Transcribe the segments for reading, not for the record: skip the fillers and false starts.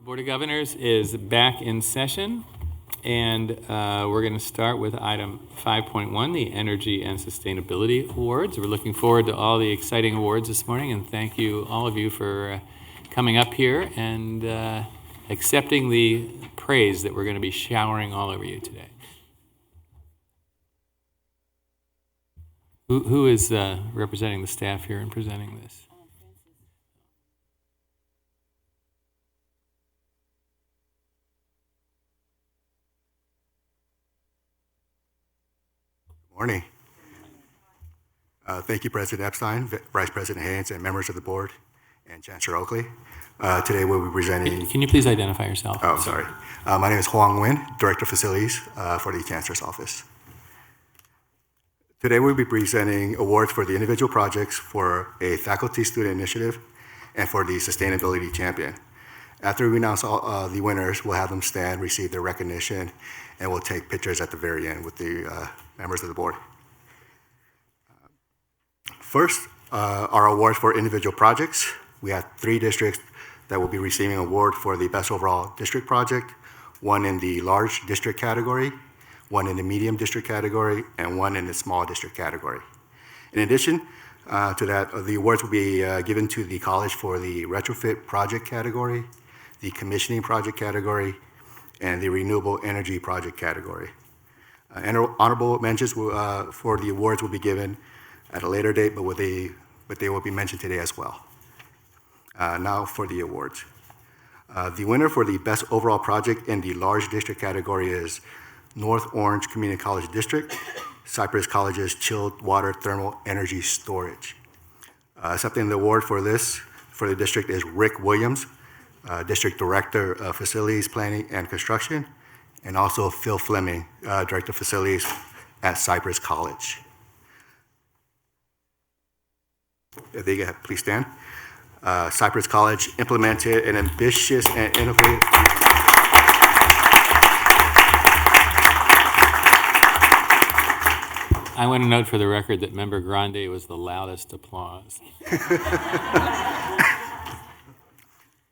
Board of Governors is back in session, and we're going to start with item 5.1, the Energy and Sustainability Awards. We're looking forward to all the exciting awards this morning, and thank you, all of you, for coming up here and accepting the praise that we're going to be showering all over you today. Who is representing the staff here and presenting this? Morning. Thank you, President Epstein, Vice President Haynes, and members of the board, and Chancellor Oakley. Today we'll be presenting... Can you please identify yourself? Oh, sorry. My name is Huang Nguyen, Director of Facilities for the Chancellor's Office. Today we'll be presenting awards for the individual projects for a faculty student initiative and for the Sustainability Champion. After we announce all the winners, we'll have them stand, receive their recognition, and we'll take pictures at the very end with the members of the board. First, our awards for individual projects. We have 3 districts that will be receiving an award for the best overall district project, 1 in the large district category, 1 in the medium district category, and 1 in the small district category. In addition to that, the awards will be given to the college for the retrofit project category, the commissioning project category, and the renewable energy project category. Honorable mentions for the awards will be given at a later date, but they will be mentioned today as well. Now for the awards. The winner for the best overall project in the large district category is North Orange Community College District, Cypress College's chilled water thermal energy storage. Accepting the award for the district is Rick Williams, District Director of Facilities Planning and Construction, and also Phil Fleming, Director of Facilities at Cypress College. If they get, please stand. Cypress College implemented an ambitious and innovative... I want to note for the record that Member Grande was the loudest applause.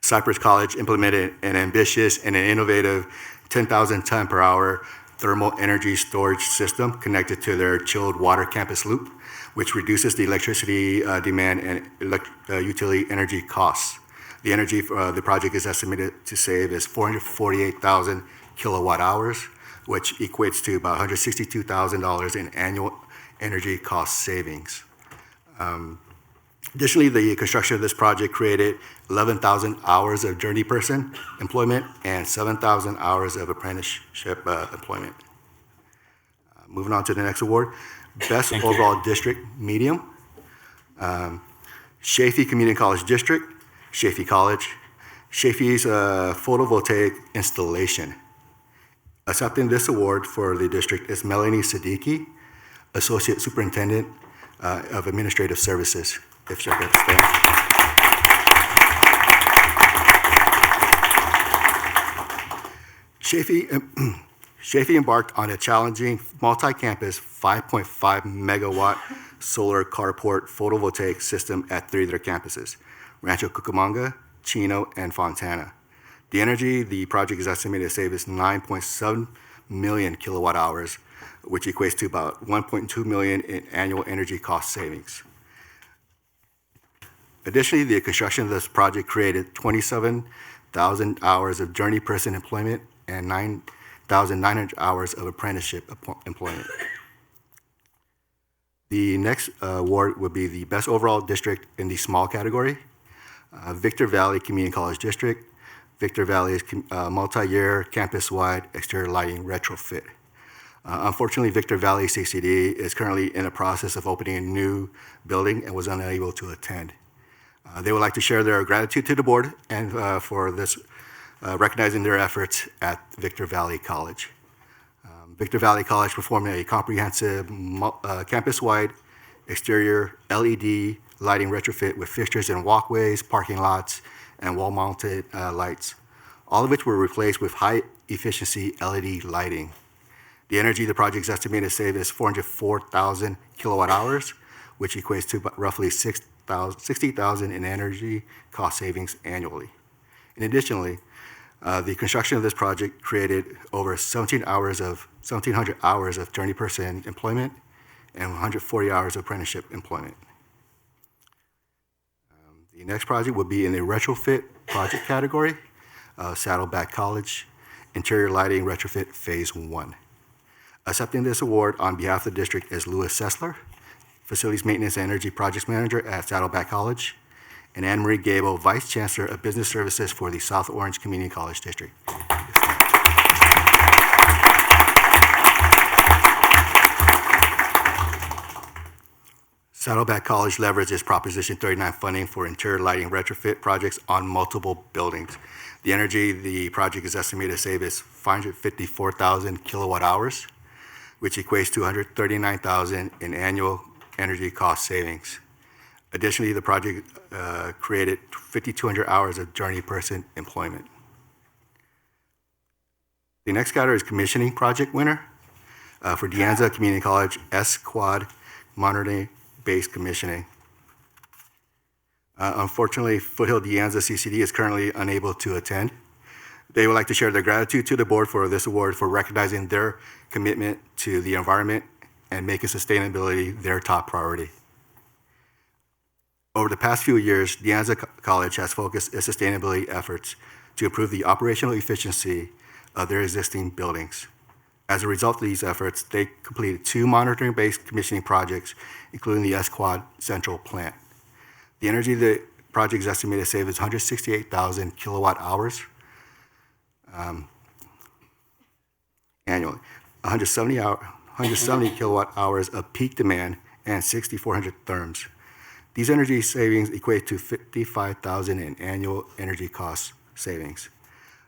Cypress College implemented an ambitious and an innovative 10,000 ton per hour thermal energy storage system connected to their chilled water campus loop, which reduces the electricity demand and utility energy costs. The energy for the project is estimated to save is 448,000 kilowatt hours, which equates to about $162,000 in annual energy cost savings. Additionally, the construction of this project created 11,000 hours of journey person employment and 7,000 hours of apprenticeship employment. Moving on to the next award, Best Overall District Medium. Chaffey Community College District, Chaffey College. Chaffey's photovoltaic installation. Accepting this award for the district is Melanie Siddiqui, Associate Superintendent of Administrative Services. If she could stand. Chaffey embarked on a challenging multi-campus 5.5 megawatt solar carport photovoltaic system at 3 of their campuses, Rancho Cucamonga, Chino, and Fontana. The energy the project is estimated to save is 9.7 million kilowatt hours, which equates to about 1.2 million in annual energy cost savings. Additionally, the construction of this project created 27,000 hours of journey person employment and 9,900 hours of apprenticeship employment. The next award would be the Best Overall District in the small category. Victor Valley Community College District. Victor Valley's multi-year campus-wide exterior lighting retrofit. Unfortunately, Victor Valley CCD is currently in the process of opening a new building and was unable to attend. They would like to share their gratitude to the board and for this recognizing their efforts at Victor Valley College. Victor Valley College performed a comprehensive campus-wide exterior LED lighting retrofit with fixtures in walkways, parking lots, and wall-mounted lights, all of which were replaced with high-efficiency LED lighting. The energy the project is estimated to save is 404,000 kilowatt hours, which equates to roughly 60,000 in energy cost savings annually. And additionally, The construction of this project created over 1,700 hours of journey person employment and 140 hours of apprenticeship employment. The next project will be in the retrofit project category, Saddleback College, interior lighting retrofit phase 1. Accepting this award on behalf of the district is Louis Sessler, Facilities Maintenance and Energy Projects Manager at Saddleback College, and Anne Marie Gable, Vice Chancellor of Business Services for the South Orange Community College District. Saddleback College leverages Proposition 39 funding for interior lighting retrofit projects on multiple buildings. The energy the project is estimated to save is 554,000 kilowatt hours, which equates to 139,000 in annual energy cost savings. Additionally, the project created 5,200 hours of journey person employment. The next category is commissioning project winner for De Anza Community College S-Quad monitoring-based commissioning. Unfortunately, Foothill De Anza CCD is currently unable to attend. They would like to share their gratitude to the board for this award for recognizing their commitment to the environment and making sustainability their top priority. Over the past few years, De Anza College has focused its sustainability efforts to improve the operational efficiency of their existing buildings. As a result of these efforts, they completed 2 monitoring-based commissioning projects, including the S-Quad Central Plant. The energy the project is estimated to save is 168,000 kilowatt hours annually, 170 kilowatt hours of peak demand, and 6,400 therms. These energy savings equate to 55,000 in annual energy cost savings.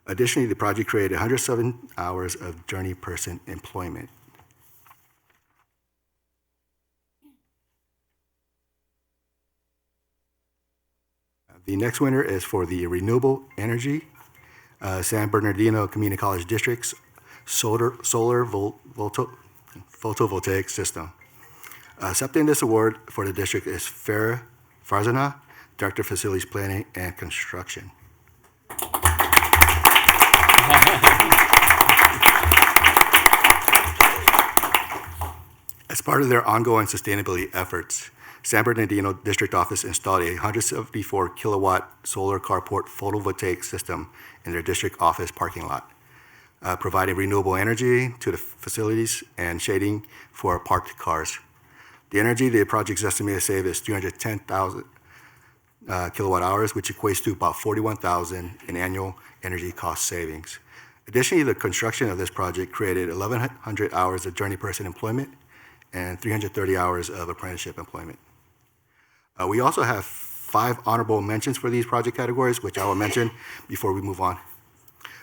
Additionally, the project created 107 hours of journey person employment. The next winner is for the renewable energy, San Bernardino Community College District's solar photovoltaic system. Accepting this award for the district is Farah Farzana, Director of Facilities Planning and Construction. As part of their ongoing sustainability efforts, San Bernardino District Office installed a 174 kilowatt solar carport photovoltaic system in their district office parking lot, providing renewable energy to the facilities and shading for parked cars. The energy the project is estimated to save is 310,000 kilowatt hours, which equates to about 41,000 in annual energy cost savings. Additionally, the construction of this project created 1,100 hours of journey person employment and 330 hours of apprenticeship employment. We also have 5 honorable mentions for these project categories, which I will mention before we move on.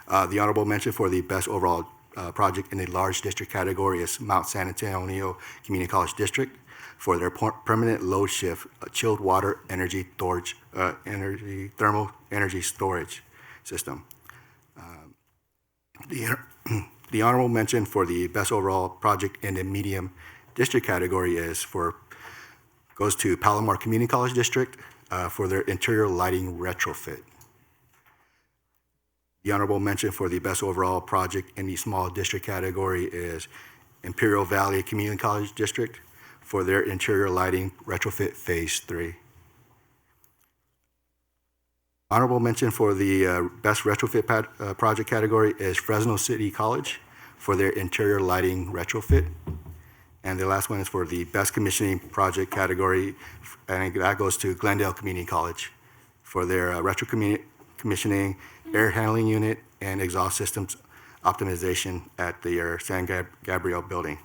The honorable mention for the best overall project in the large district category is Mount San Antonio Community College District for their permanent load shift chilled water energy storage, thermal energy storage system. The honorable mention for the best overall project in the medium district category goes to Palomar Community College District for their interior lighting retrofit. The honorable mention for the best overall project in the small district category is Imperial Valley Community College District for their interior lighting retrofit phase 3. Honorable mention for the best retrofit project category is Fresno City College for their interior lighting retrofit. And the last one is for the best commissioning project category, and that goes to Glendale Community College for their commissioning air handling unit and exhaust systems optimization at the San Gabriel building.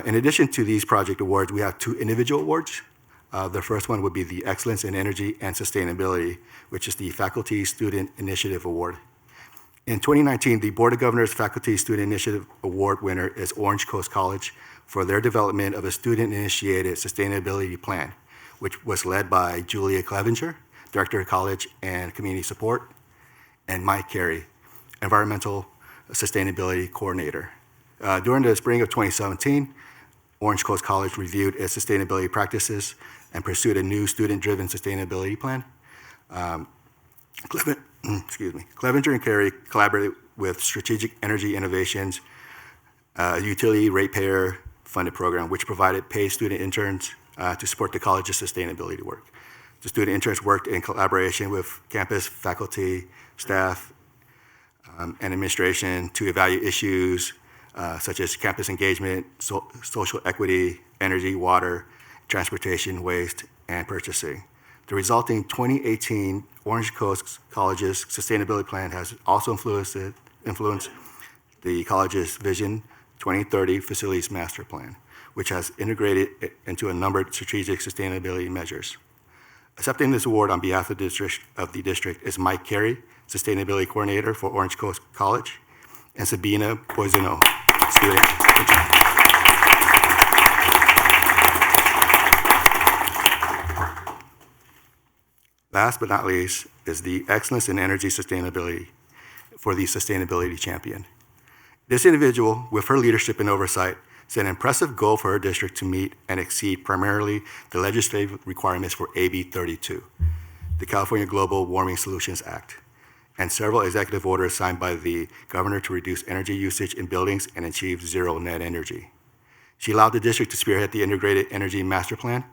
In addition to these project awards, we have 2 individual awards. The first one would be the Excellence in Energy and Sustainability, which is the Faculty Student Initiative Award. In 2019, the Board of Governors Faculty Student Initiative Award winner is Orange Coast College for their development of a student-initiated sustainability plan, which was led by Julia Clevenger, Director of College and Community Support, and Mike Carey, Environmental Sustainability Coordinator. During the spring of 2017, Orange Coast College reviewed its sustainability practices, and pursued a new student-driven sustainability plan. Clevenger and Carey collaborated with Strategic Energy Innovations, a utility ratepayer funded program, which provided paid student interns to support the college's sustainability work. The student interns worked in collaboration with campus, faculty, staff, and administration to evaluate issues such as campus engagement, social equity, energy, water, transportation, waste, and purchasing. The resulting 2018 Orange Coast College's sustainability plan has also influenced the college's Vision 2030 Facilities Master Plan, which has integrated into a number of strategic sustainability measures. Accepting this award on behalf of the district is Mike Carey, Sustainability Coordinator for Orange Coast College, and Sabina Poisano, student. Last but not least is the Excellence in Energy Sustainability for the Sustainability Champion. This individual, with her leadership and oversight, set an impressive goal for her district to meet and exceed primarily the legislative requirements for AB 32, the California Global Warming Solutions Act, and several executive orders signed by the governor to reduce energy usage in buildings and achieve zero net energy. She allowed the district to spearhead the Integrated Energy Master Plan,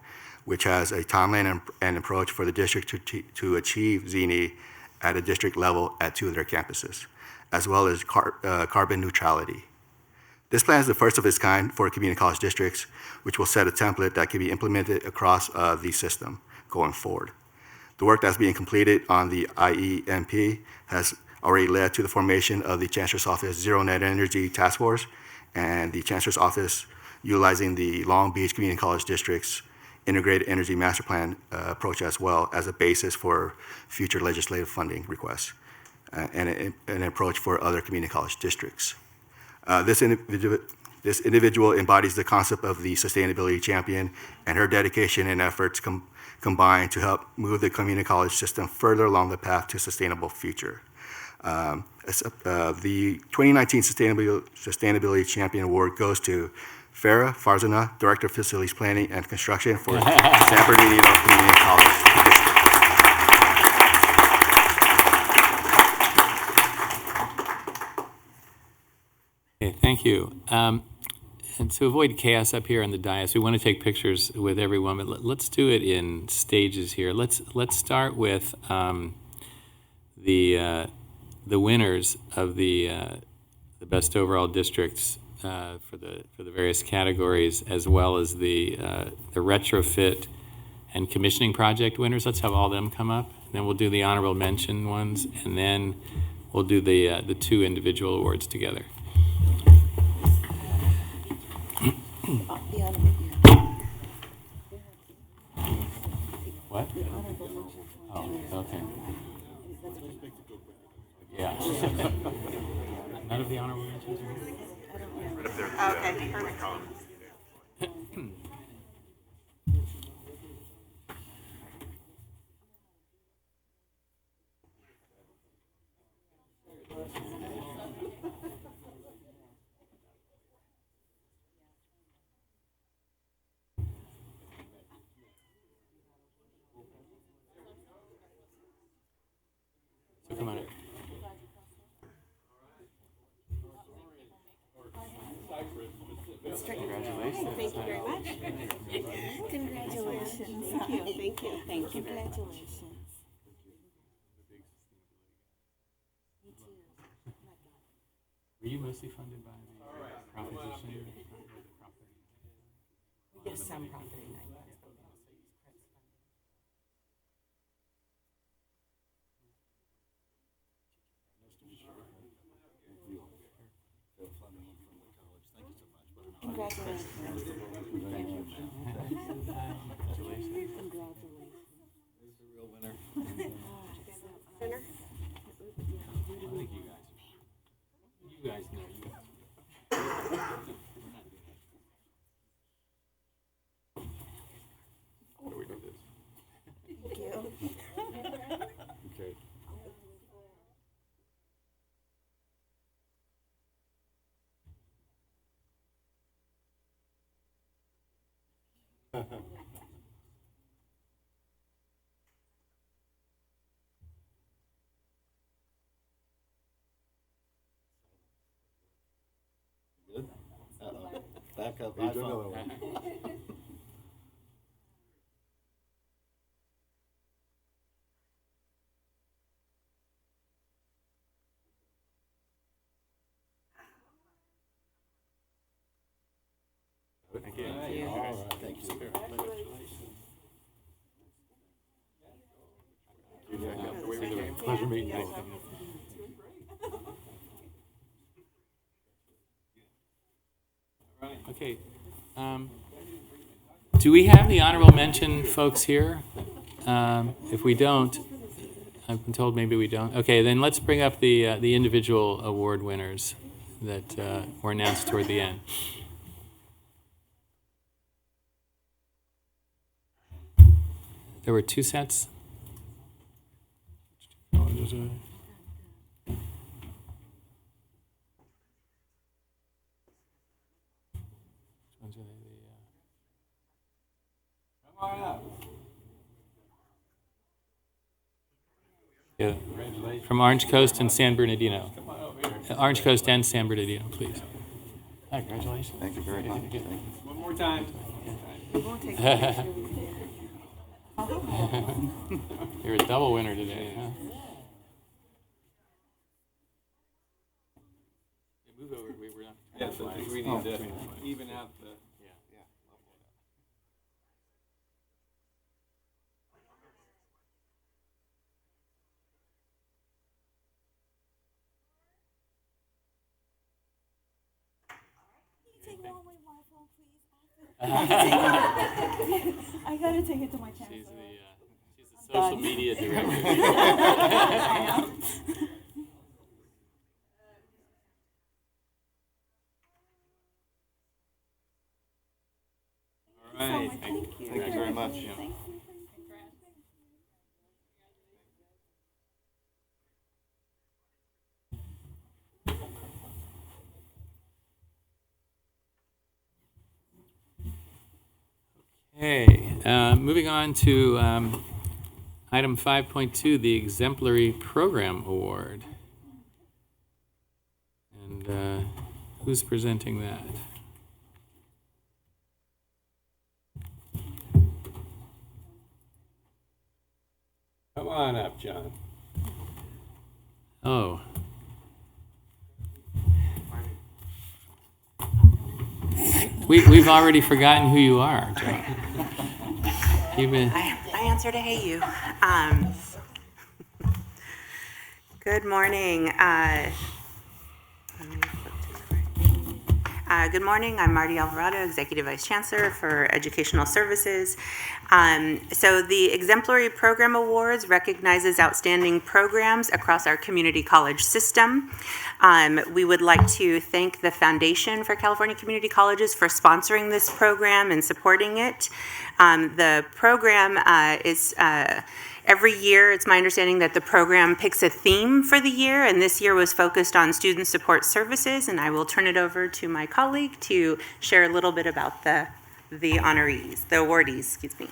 which has a timeline and approach for the district to achieve ZNE at a district level at 2 of their campuses, as well as carbon neutrality. This plan is the first of its kind for community college districts, which will set a template that can be implemented across the system going forward. The work that's being completed on the IEMP has already led to the formation of the Chancellor's Office Zero Net Energy Task Force and the Chancellor's Office utilizing the Long Beach Community College District's Integrated Energy Master Plan approach as well as a basis for future legislative funding requests and an approach for other community college districts. This individual embodies the concept of the sustainability champion, and her dedication and efforts combine to help move the community college system further along the path to a sustainable future. The 2019 Sustainability Champion Award goes to Farah Farzana, Director of Facilities Planning and Construction for San Bernardino Community College. Okay, thank you. And to avoid chaos up here on the dais, we want to take pictures with everyone, but let's do it in stages here. Let's start with the winners of the best overall districts for the various categories, as well as the retrofit and commissioning project winners. Let's have all of them come up. Then we'll do the honorable mention ones, and then we'll do the 2 individual awards together. What? Oh, okay. Yeah. None of the honorable mentions are here? Okay, perfect. So come on in. Congratulations. Thank you very much. Congratulations. Thank you. Thank you. Thank you. Congratulations. Were you mostly funded by the proposition? Yes, some property. Congratulations. Thank you. Congratulations. Congratulations. Who's the real winner? Winner? I think you guys know you. How do we do this? Thank you. Okay. backup You do another iPhone. one. Thank you. All right. Thank you. Pleasure meeting you. Okay. Do we have the honorable mention folks here? If we don't, I've been told maybe we don't. Okay, then let's bring up the individual award winners that were announced toward the end. There were two sets. Come on up. Yeah, from Orange Coast and San Bernardino. Come on over here. Orange Coast and San Bernardino, please. Hi, congratulations. Thank you very much. Thank you. One more time. You're a double winner today, huh? Move over. We were not. Yes, I think we need to even out the. Take all my Wi-Fi, please. I gotta take it to my chancellor. She's the social media director. All right. Thank you. Thank you very much. Thank you. Okay, moving on to item 5.2, the Exemplary Program Award. And who's presenting that? Come on up, John. Oh. We've already forgotten who you are, Joe. You've been, I answer to hey you. Good morning. Let me flip to the right. Good morning. I'm Marty Alvarado, Executive Vice Chancellor for Educational Services. So the Exemplary Program Awards recognizes outstanding programs across our community college system. We would like to thank the Foundation for California Community Colleges for sponsoring this program and supporting it. The program is every year, it's my understanding that the program picks a theme for the year, and this year was focused on student support services, and I will turn it over to my colleague to share a little bit about the honorees, the awardees, excuse me.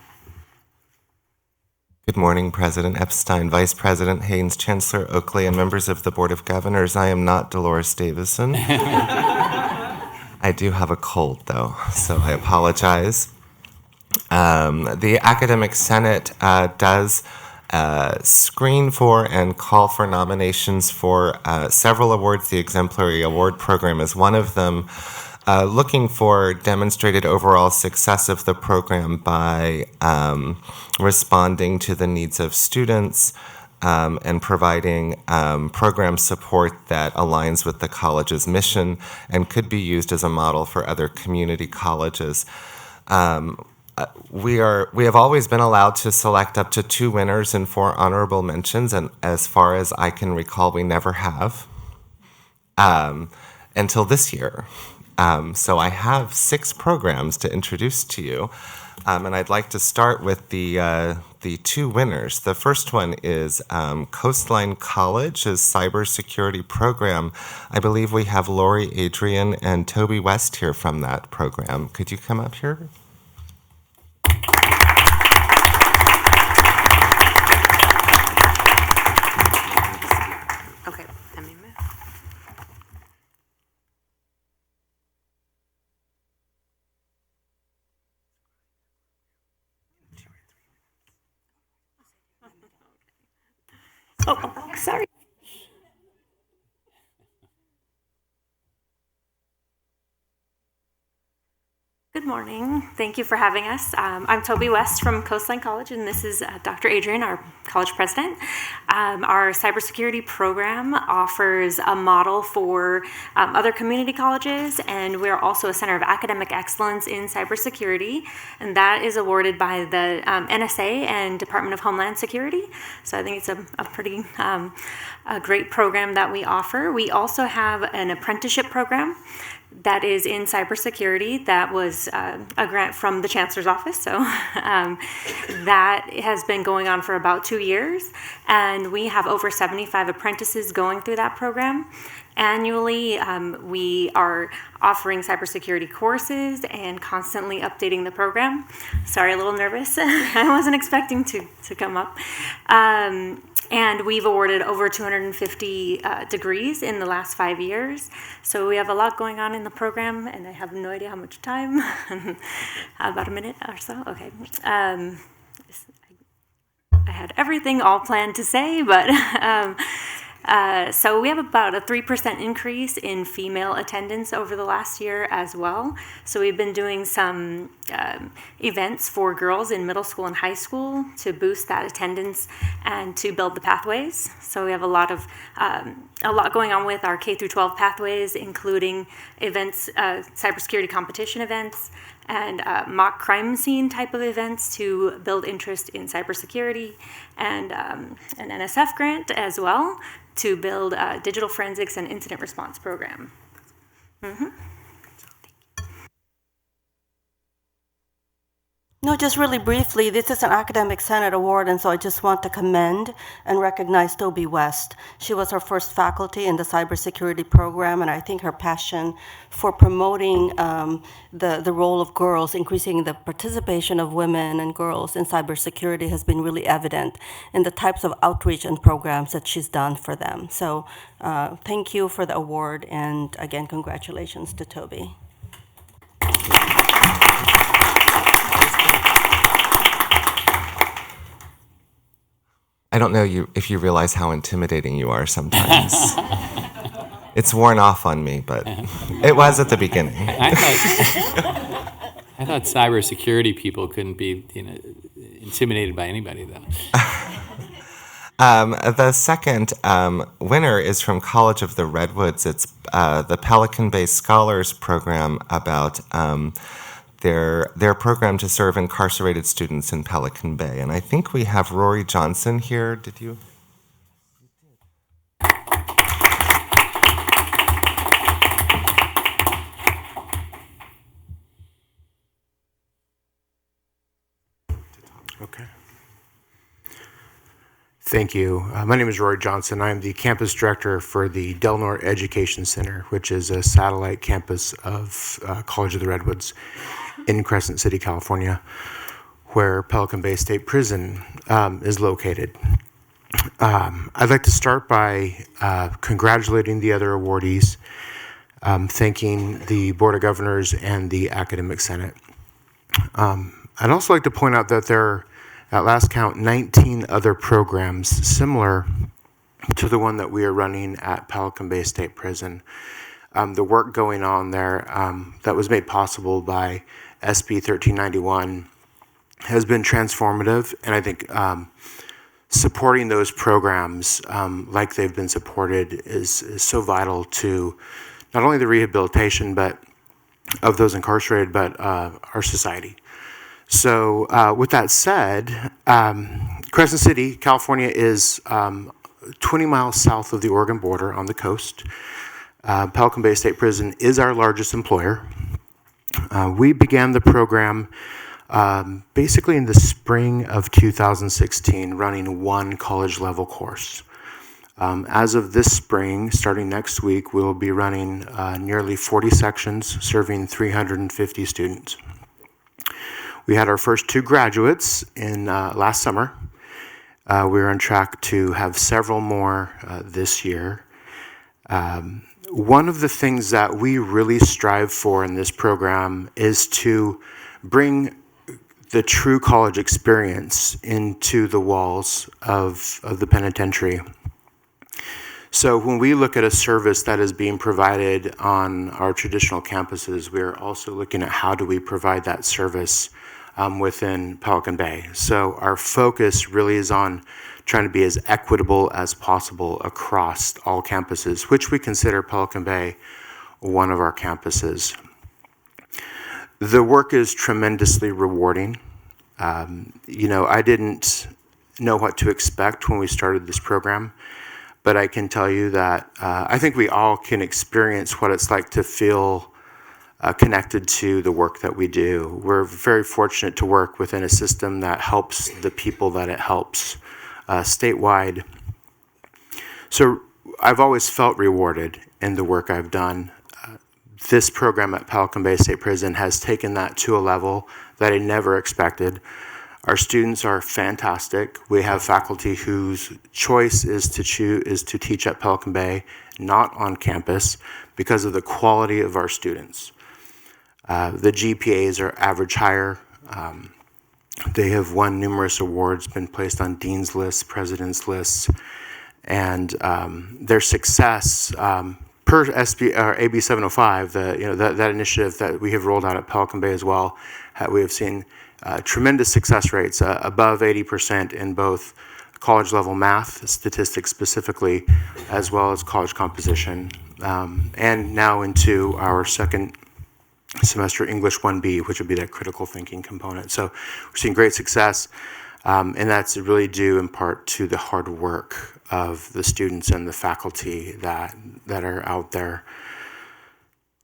Good morning, President Epstein, Vice President Haynes, Chancellor Oakley, and members of the Board of Governors. I am not Dolores Davison. I do have a cold, though, so I apologize. The Academic Senate does screen for and call for nominations for several awards. The Exemplary Award Program is one of them, looking for demonstrated overall success of the program by responding to the needs of students and providing program support that aligns with the college's mission and could be used as a model for other community colleges. We have always been allowed to select up to 2 winners and 4 honorable mentions, and as far as I can recall, we never have until this year. So I have 6 programs to introduce to you, and I'd like to start with the 2 winners. The first one is Coastline College's cybersecurity program. I believe we have Lori Adrian and Toby West here from that program. Could you come up here? Okay, let me move. Oh, sorry. Good morning. Thank you for having us. I'm Toby West from Coastline College, and this is Dr. Adrian, our college president. Our cybersecurity program offers a model for other community colleges, and we're also a center of academic excellence in cybersecurity, and that is awarded by the NSA and Department of Homeland Security. So I think it's a pretty a great program that we offer. We also have an apprenticeship program that is in cybersecurity. That was a grant from the chancellor's office. So that has been going on for about 2 years. And we have over 75 apprentices going through that program. Annually, we are offering cybersecurity courses and constantly updating the program. Sorry, a little nervous. I wasn't expecting to come up. And we've awarded over 250 degrees in the last 5 years. So we have a lot going on in the program, and I have no idea how much time. About a minute or so? Okay. I had everything all planned to say, but so we have about a 3% increase in female attendance over the last year as well. So we've been doing some events for girls in middle school and high school to boost that attendance and to build the pathways. So we have a lot going on with our K through 12 pathways, including events, cybersecurity competition events, and mock crime scene type of events to build interest in cybersecurity, and an NSF grant as well to build a digital forensics and incident response program. No, just really briefly, this is an Academic Senate Award, and so I just want to commend and recognize Toby West. She was our first faculty in the cybersecurity program, and I think her passion for promoting the role of girls, increasing the participation of women and girls in cybersecurity has been really evident in the types of outreach and programs that she's done for them. So thank you for the award, and again, congratulations to Toby. I don't know if you realize how intimidating you are sometimes. It's worn off on me, but it was at the beginning. I thought cybersecurity people couldn't be intimidated by anybody, though. The second winner is from College of the Redwoods. It's the Pelican Bay Scholars Program about their program to serve incarcerated students in Pelican Bay. And I think we have Rory Johnson here. Did you? Okay. Thank you. My name is Rory Johnson. I am the campus director for the Delnor Education Center, which is a satellite campus of College of the Redwoods in Crescent City, California, where Pelican Bay State Prison is located. I'd like to start by congratulating the other awardees, thanking the Board of Governors and the Academic Senate. I'd also like to point out that there are, at last count, 19 other programs similar to the one that we are running at Pelican Bay State Prison. The work going on there that was made possible by SB 1391 has been transformative, and I think supporting those programs like they've been supported is so vital to not only the rehabilitation of those incarcerated, but our society. So with that said, Crescent City, California is 20 miles south of the Oregon border on the coast. Pelican Bay State Prison is our largest employer. We began the program basically in the spring of 2016, running one college level course. As of this spring, starting next week, we will be running nearly 40 sections, serving 350 students. We had our first 2 graduates in last summer. We're on track to have several more this year. One of the things that we really strive for in this program is to bring the true college experience into the walls of the penitentiary. So when we look at a service that is being provided on our traditional campuses, we're also looking at how do we provide that service within Pelican Bay. So our focus really is on trying to be as equitable as possible across all campuses, which we consider Pelican Bay one of our campuses. The work is tremendously rewarding. I didn't know what to expect when we started this program, but I can tell you that I think we all can experience what it's like to feel connected to the work that we do. We're very fortunate to work within a system that helps the people that it helps statewide. So I've always felt rewarded in the work I've done. This program at Pelican Bay State Prison has taken that to a level that I never expected. Our students are fantastic. We have faculty whose choice is to teach at Pelican Bay, not on campus, because of the quality of our students. The GPAs are average higher. They have won numerous awards, been placed on dean's lists, president's lists, and their success per AB 705, that initiative that we have rolled out at Pelican Bay as well, we have seen tremendous success rates, above 80% in both college level math, statistics specifically, as well as college composition, and now into our second semester English 1B, which would be that critical thinking component. So we're seeing great success, and that's really due in part to the hard work of the students and the faculty that are out there.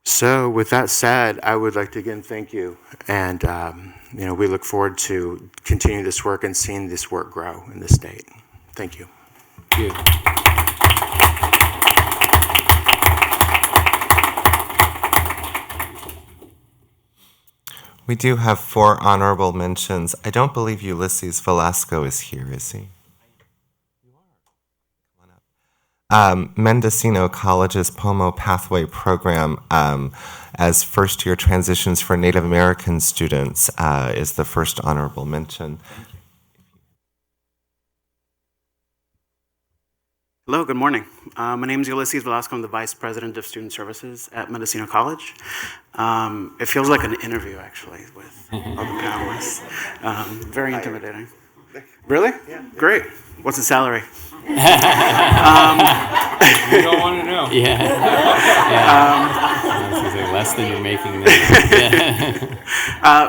So with that said, I would like to again thank you, and we look forward to continuing this work and seeing this work grow in the state. Thank you. Thank you. We do have 4 honorable mentions. I don't believe Ulysses Velasco is here, is he? Mendocino College's POMO Pathway Program as first-year transitions for Native American students is the first honorable mention. Hello, good morning. My name is Ulysses Velasco. I'm the Vice President of Student Services at Mendocino College. It feels like an interview, actually, with all the panelists. Very intimidating. Really? Yeah. Great. What's the salary? You don't want to know. Yeah. This is like less than you're making now.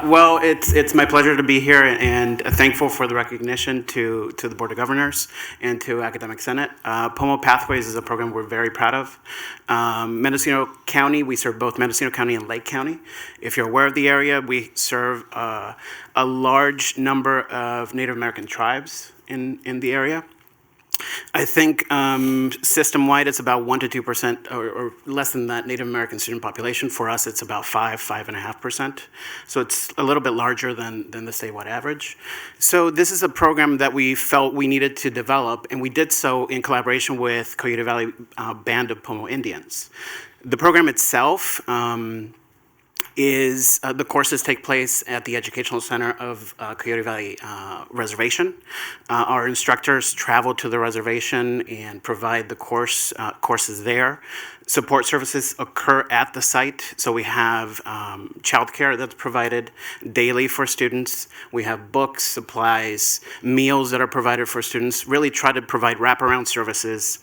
Well, it's my pleasure to be here and thankful for the recognition to the Board of Governors and to Academic Senate. POMO Pathways is a program we're very proud of. Mendocino County, we serve both Mendocino County and Lake County. If you're aware of the area, we serve a large number of Native American tribes in the area. I think system-wide it's about 1 to 2% or less than that Native American student population. For us, it's about 5.5%. So it's a little bit larger than the statewide average. So this is a program that we felt we needed to develop, and we did so in collaboration with Coyote Valley Band of Pomo Indians. The program itself is the courses take place at the Educational Center of Coyote Valley Reservation. Our instructors travel to the reservation and provide the courses there. Support services occur at the site, so we have childcare that's provided daily for students. We have books, supplies, meals that are provided for students. Really try to provide wraparound services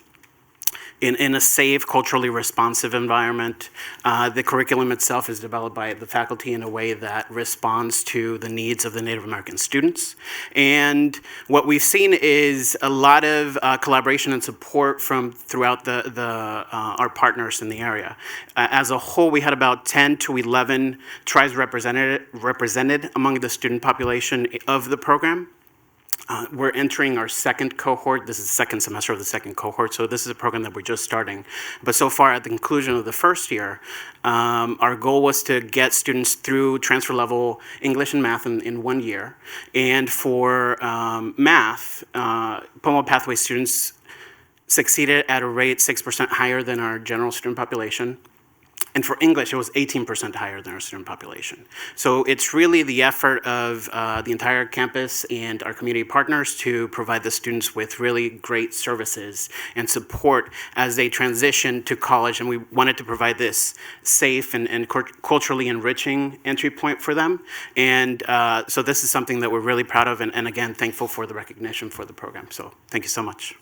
in a safe, culturally responsive environment. The curriculum itself is developed by the faculty in a way that responds to the needs of the Native American students. And what we've seen is a lot of collaboration and support from throughout our partners in the area. As a whole, we had about 10 to 11 tribes represented among the student population of the program. We're entering our second cohort. This is the second semester of the second cohort, so this is a program that we're just starting. But so far, at the conclusion of the first year, our goal was to get students through transfer level English and math in 1 year. And for math, POMO Pathway students succeeded at a rate 6% higher than our general student population. And for English, it was 18% higher than our student population. So it's really the effort of the entire campus and our community partners to provide the students with really great services and support as they transition to college. And we wanted to provide this safe and culturally enriching entry point for them. And so this is something that we're really proud of, and again, thankful for the recognition for the program. So thank you so much.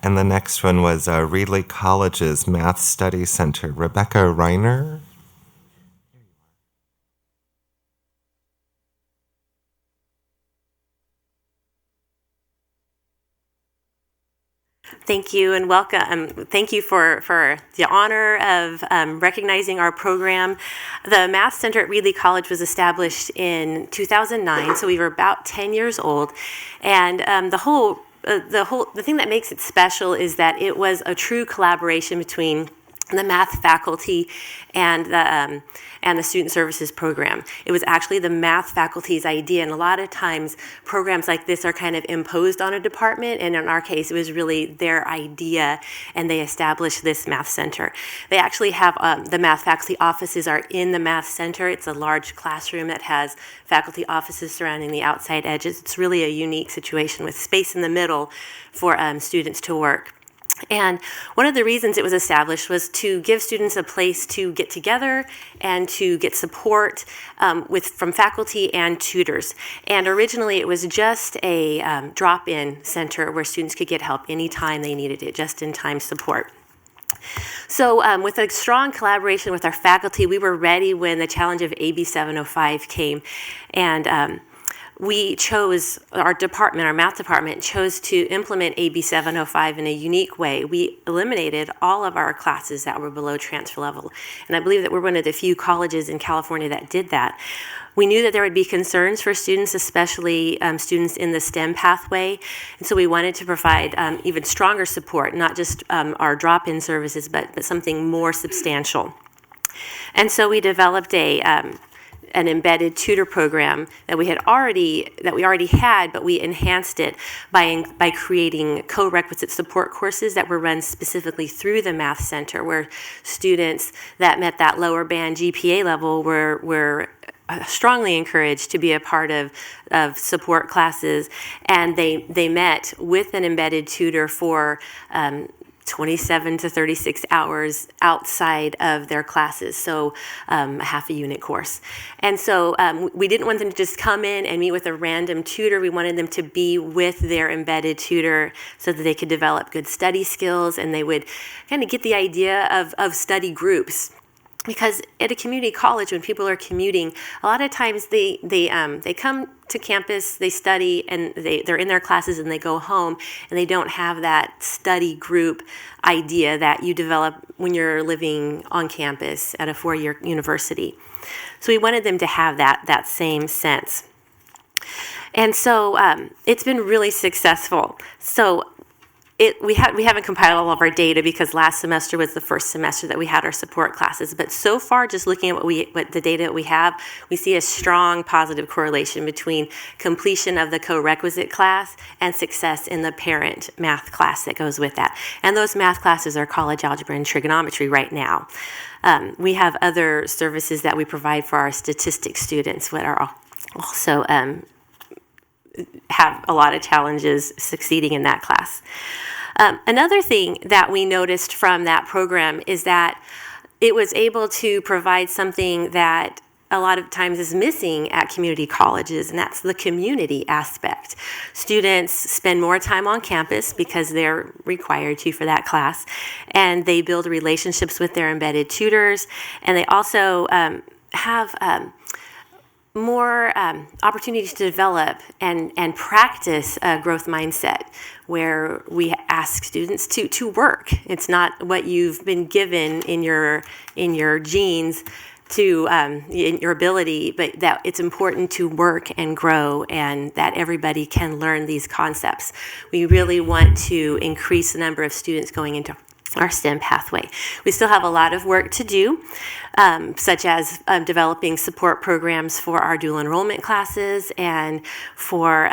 And the next one was Reedley College's Math Study Center. Rebecca Reiner. Thank you and welcome. Thank you for the honor of recognizing our program. The Math Center at Reedley College was established in 2009, so we were about 10 years old. And the thing that makes it special is that it was a true collaboration between the math faculty and the student services program. It was actually the math faculty's idea, and a lot of times programs like this are kind of imposed on a department, and in our case it was really their idea, and they established this math center. They actually have the math faculty offices are in the math center. It's a large classroom that has faculty offices surrounding the outside edges. It's really a unique situation with space in the middle for students to work. And one of the reasons it was established was to give students a place to get together and to get support from faculty and tutors. And originally it was just a drop-in center where students could get help anytime they needed it, just-in-time support. So with a strong collaboration with our faculty, we were ready when the challenge of AB 705 came. And we chose, our math department chose to implement AB 705 in a unique way. We eliminated all of our classes that were below transfer level. And I believe that we're one of the few colleges in California that did that. We knew that there would be concerns for students, especially students in the STEM pathway. And so we wanted to provide even stronger support, not just our drop-in services, but something more substantial. And so we developed an embedded tutor program that we already had, but we enhanced it by creating co-requisite support courses that were run specifically through the Math Center, where students that met that lower band GPA level were strongly encouraged to be a part of support classes, and they met with an embedded tutor for 27 to 36 hours outside of their classes, so a half a unit course. And so we didn't want them to just come in and meet with a random tutor. We wanted them to be with their embedded tutor so that they could develop good study skills, and they would kind of get the idea of study groups. Because at a community college, when people are commuting, a lot of times they come to campus, they study, and they're in their classes, and they go home, and they don't have that study group idea that you develop when you're living on campus at a four-year university. So we wanted them to have that same sense. And so it's been really successful. So we haven't compiled all of our data because last semester was the first semester that we had our support classes. But so far, just looking at what the data that we have, we see a strong positive correlation between completion of the co-requisite class and success in the parent math class that goes with that. And those math classes are college algebra and trigonometry right now. We have other services that we provide for our statistics students that are also have a lot of challenges succeeding in that class. Another thing that we noticed from that program is that it was able to provide something that a lot of times is missing at community colleges, and that's the community aspect. Students spend more time on campus because they're required to for that class, and they build relationships with their embedded tutors, and they also have more opportunities to develop and practice a growth mindset, where we ask students to work. It's not what you've been given in your genes to in your ability, but that it's important to work and grow, and that everybody can learn these concepts. We really want to increase the number of students going into our STEM pathway. We still have a lot of work to do, such as developing support programs for our dual enrollment classes and for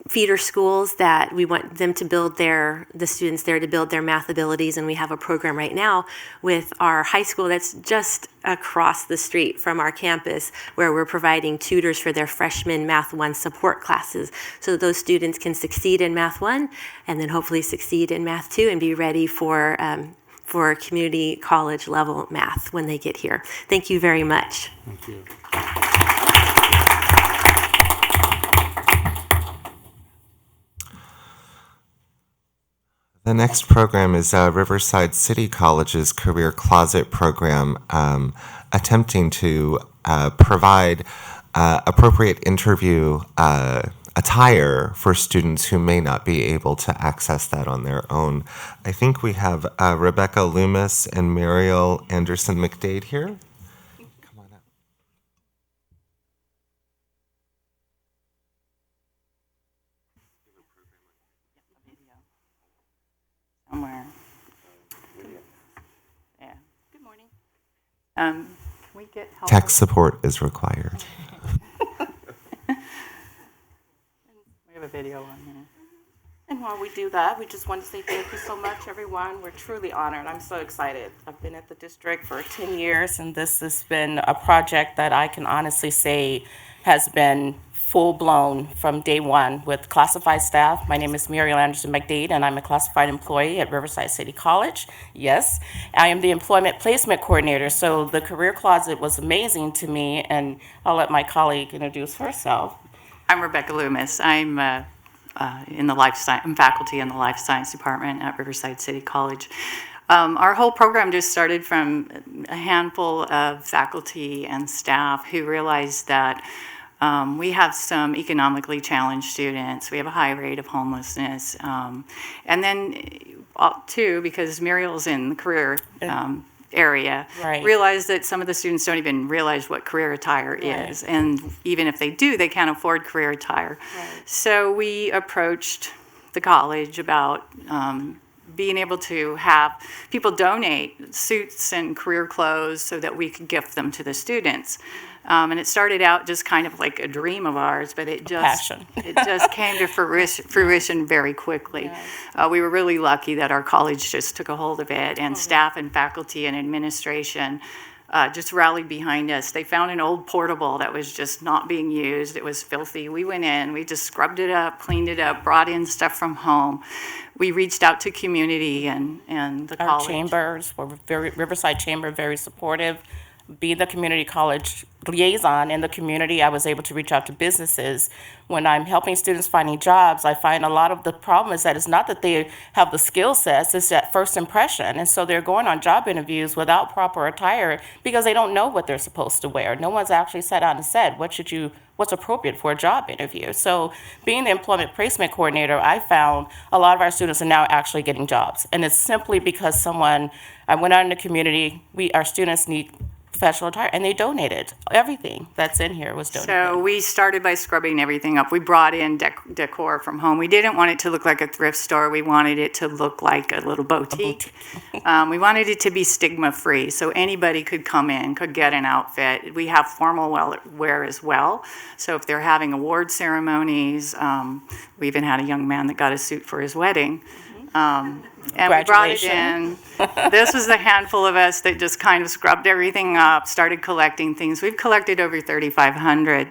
feeder schools that we want them to build the students there to build their math abilities. And we have a program right now with our high school that's just across the street from our campus where we're providing tutors for their freshman Math 1 support classes so that those students can succeed in Math 1 and then hopefully succeed in Math 2 and be ready for community college level math when they get here. Thank you very much. Thank you. The next program is Riverside City College's Career Closet program, attempting to provide appropriate interview attire for students who may not be able to access that on their own. I think we have Rebecca Loomis and Mariel Anderson McDade here. Come on up. Somewhere. Yeah. Good morning. Can we get help? Tech support is required. We have a video on here. And while we do that, we just want to say thank you so much, everyone. We're truly honored. I'm so excited. I've been at the district for 10 years, and this has been a project that I can honestly say has been full-blown from day one with classified staff. My name is Mariel Anderson McDade, and I'm a classified employee at Riverside City College. Yes, I am the employment placement coordinator, so the career closet was amazing to me, and I'll let my colleague introduce herself. I'm Rebecca Loomis. I'm I'm faculty in the Life Science Department at Riverside City College. Our whole program just started from a handful of faculty and staff who realized that we have some economically challenged students. We have a high rate of homelessness. And then, too, because Muriel's in the career area, Right. realized that some of the students don't even realize what career attire is. And even if they do, they can't afford career attire. So we approached the college about being able to have people donate suits and career clothes so that we could gift them to the students. And it started out just kind of like a dream of ours, but it just came to fruition very quickly. We were really lucky that our college just took a hold of it, and staff and faculty and administration just rallied behind us. They found an old portable that was just not being used. It was filthy. We went in, we just scrubbed it up, cleaned it up, brought in stuff from home. We reached out to community and the Our college. chambers were Riverside Chamber, very supportive. Being the community college liaison in the community, I was able to reach out to businesses. When I'm helping students finding jobs, I find a lot of the problem is that it's not that they have the skill sets, it's that first impression. And so they're going on job interviews without proper attire because they don't know what they're supposed to wear. No one's actually sat down and said, what's appropriate for a job interview. So being the employment placement coordinator, I found a lot of our students are now actually getting jobs. And it's simply because I went out in the community, our students need professional attire, and they donated. Everything that's in here was donated. So we started by scrubbing everything up. We brought in decor from home. We didn't want it to look like a thrift store. We wanted it to look like a little boutique. We wanted it to be stigma-free, so anybody could come in, could get an outfit. We have formal wear as well. So if they're having award ceremonies, we even had a young man that got a suit for his wedding. And we brought it in. This was the handful of us that just kind of scrubbed everything up, started collecting things. We've collected over 3,500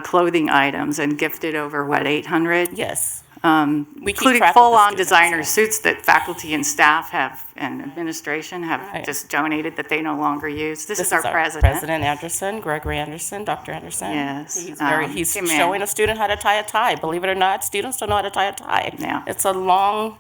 clothing items and gifted over, 800? Yes. Including full-on designer suits that faculty and staff and administration have just donated that they no longer use. This is our president. President Anderson, Gregory Anderson, Dr. Anderson. Yes. He's showing a student how to tie a tie. Believe it or not, students don't know how to tie a tie. Yeah. It's a long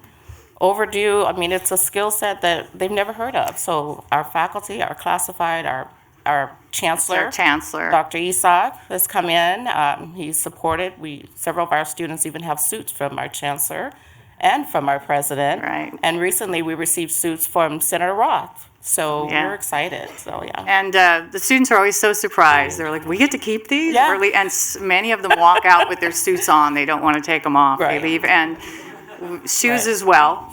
overdue. I mean, it's a skill set that they've never heard of. So our faculty, our classified, our chancellor, Dr. Isak, has come in. He's supported. Several of our students even have suits from our chancellor and from our president. Right. And recently we received suits from Senator Roth. So we're excited. So yeah. And the students are always so surprised. They're like, "We get to keep these?" Yeah. And many of them walk out with their suits on. They don't want to take them off. Right. They leave. And shoes as well.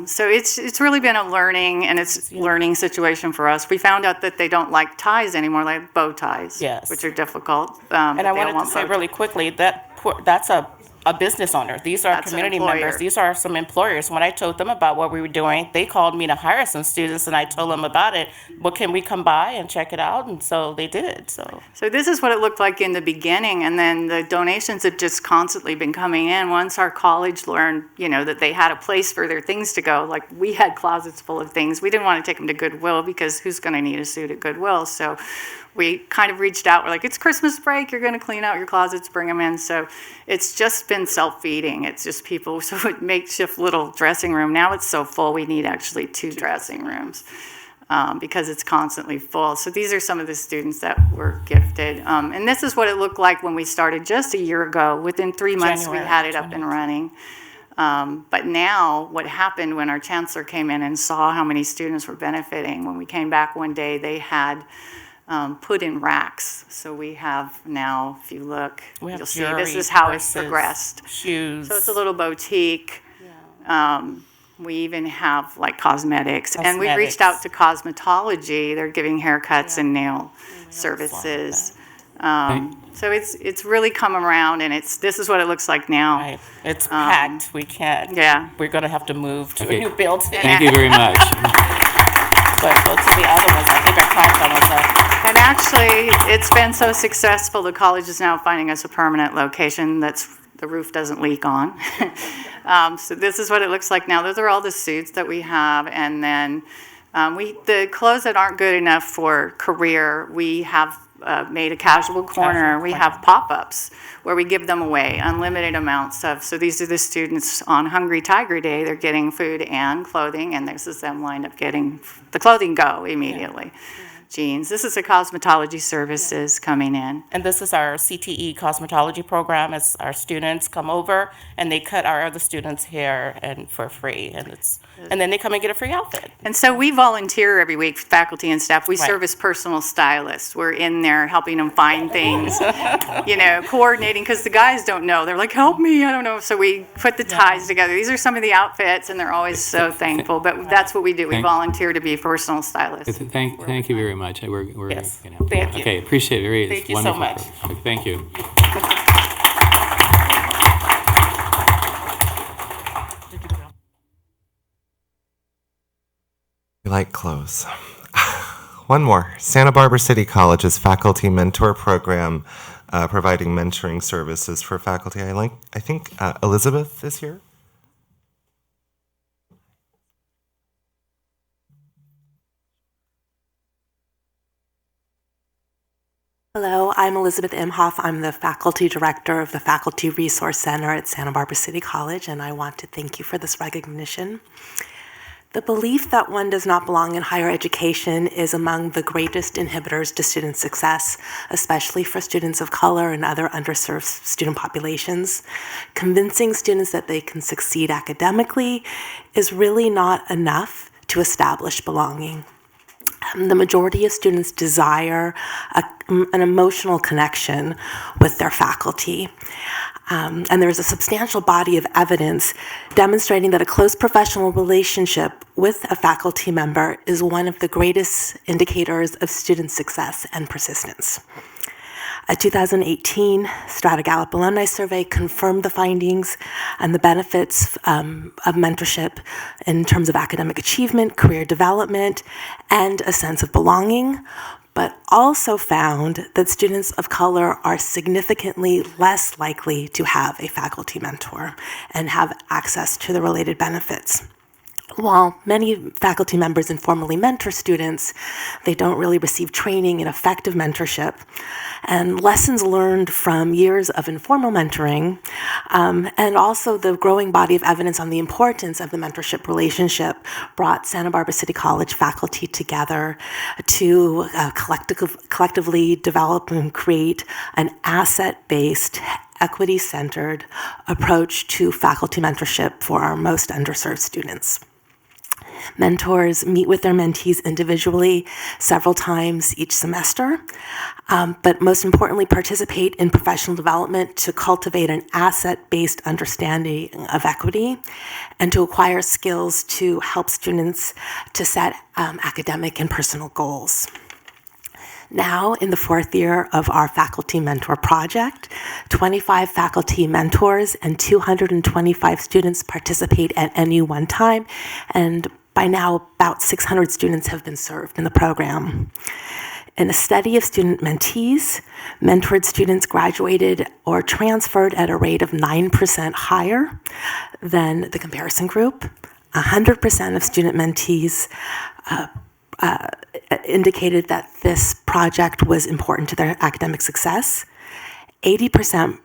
So it's really been a learning situation for us. We found out that they don't like ties anymore, like bow ties, Yes. which are difficult. And I wanted to say really quickly that that's a a business owner. These are That's an community employer. members. These are some employers. When I told them about what we were doing, they called me to hire some students, and I told them about it. Well, can we come by and check it out? And so they did. So this is what it looked like in the beginning, and then the donations have just constantly been coming in. Once our college learned, that they had a place for their things to go, like we had closets full of things. We didn't want to take them to Goodwill because who's going to need a suit at Goodwill? So we kind of reached out. We're like, it's Christmas break. You're going to clean out your closets, bring them in. So it's just been self-feeding. It's just people, so it makeshift little dressing room. Now it's so full, we need actually 2 dressing rooms. Because it's constantly full. So these are some of the students that were gifted. And this is what it looked like when we started just a year ago. Within 3 months, we had it up and running. But now, what happened when our chancellor came in and saw how many students were benefiting, when we came back one day, they had put in racks. So we have now, if you look, you'll see this is how it's progressed. Shoes. So it's a little boutique. We even have like cosmetics. And we reached out to cosmetology. They're giving haircuts and nail services. So it's really come around, and this is what it looks like now. Right. It's packed. We can't. Yeah. We're going to have to move to a new building. Thank you very much. But go to the other ones. I think our time's almost up. And actually, it's been so successful, the college is now finding us a permanent location that's the roof doesn't leak on. So this is what it looks like now. Those are all the suits that we have. And then the clothes that aren't good enough for career, we have made a casual corner. We have pop-ups where we give them away, unlimited amounts of. So these are the students on Hungry Tiger Day. They're getting food and clothing, and this is them lined up getting the clothing go immediately. Jeans. This is the cosmetology services coming in. And this is our CTE cosmetology program. It's our students come over and they cut our other students' hair and for free, and then they come and get a free outfit. And so we volunteer every week, faculty and staff. We Right. serve as personal stylists. We're in there helping them find things, coordinating, because the guys don't know. They're like, help me, I don't know. So we put the ties together. These are some of the outfits, and they're always so thankful. But that's what we do. We volunteer to be personal stylists. Thank you very much. We're Yes. gonna- Thank you. Okay, appreciate it. Thank It's you so wonderful. much. Thank you. We like clothes. One more. Santa Barbara City College's faculty mentor program, providing mentoring services for faculty. I think Elizabeth is here. Hello, I'm Elizabeth Imhoff. I'm the faculty director of the Faculty Resource Center at Santa Barbara City College, and I want to thank you for this recognition. The belief that one does not belong in higher education is among the greatest inhibitors to student success, especially for students of color and other underserved student populations. Convincing students that they can succeed academically is really not enough to establish belonging. The majority of students desire an emotional connection with their faculty. And there is a substantial body of evidence demonstrating that a close professional relationship with a faculty member is one of the greatest indicators of student success and persistence. A 2018 Strata Gallup Alumni Survey confirmed the findings and the benefits of mentorship in terms of academic achievement, career development, and a sense of belonging, but also found that students of color are significantly less likely to have a faculty mentor and have access to the related benefits. While many faculty members informally mentor students, they don't really receive training in effective mentorship. And lessons learned from years of informal mentoring, and also the growing body of evidence on the importance of the mentorship relationship brought Santa Barbara City College faculty together to collectively develop and create an asset-based, equity-centered approach to faculty mentorship for our most underserved students. Mentors meet with their mentees individually several times each semester, but most importantly, participate in professional development to cultivate an asset-based understanding of equity and to acquire skills to help students to set academic and personal goals. now in the 4th year of our Faculty Mentor Project. 25 faculty mentors and 225 students participate at any one time, and by now about 600 students have been served in the program. In a study of student mentees, mentored students graduated or transferred at a rate of 9% higher than the comparison group. 100% of student mentees indicated that this project was important to their academic success. 80%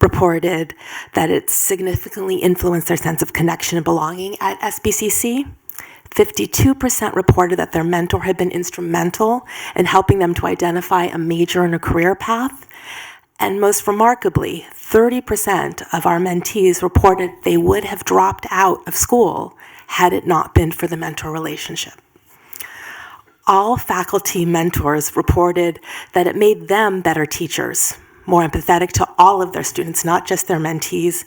reported that it significantly influenced their sense of connection and belonging at SBCC. 52% reported that their mentor had been instrumental in helping them to identify a major and a career path. And most remarkably, 30% of our mentees reported they would have dropped out of school had it not been for the mentor relationship. All faculty mentors reported that it made them better teachers, more empathetic to all of their students, not just their mentees,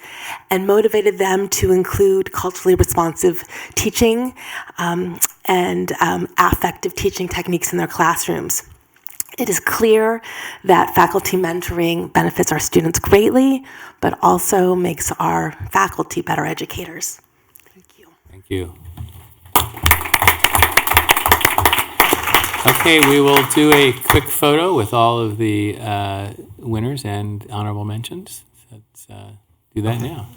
and motivated them to include culturally responsive teaching and affective teaching techniques in their classrooms. It is clear that faculty mentoring benefits our students greatly, but also makes our faculty better educators. Thank you. Thank you. Okay, we will do a quick photo with all of the winners and honorable mentions. Let's do that now.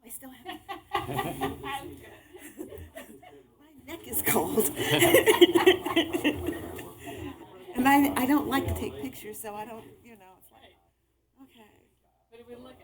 I still have my neck is cold. And I don't like to take pictures, so I don't, it's like, okay. But it would look,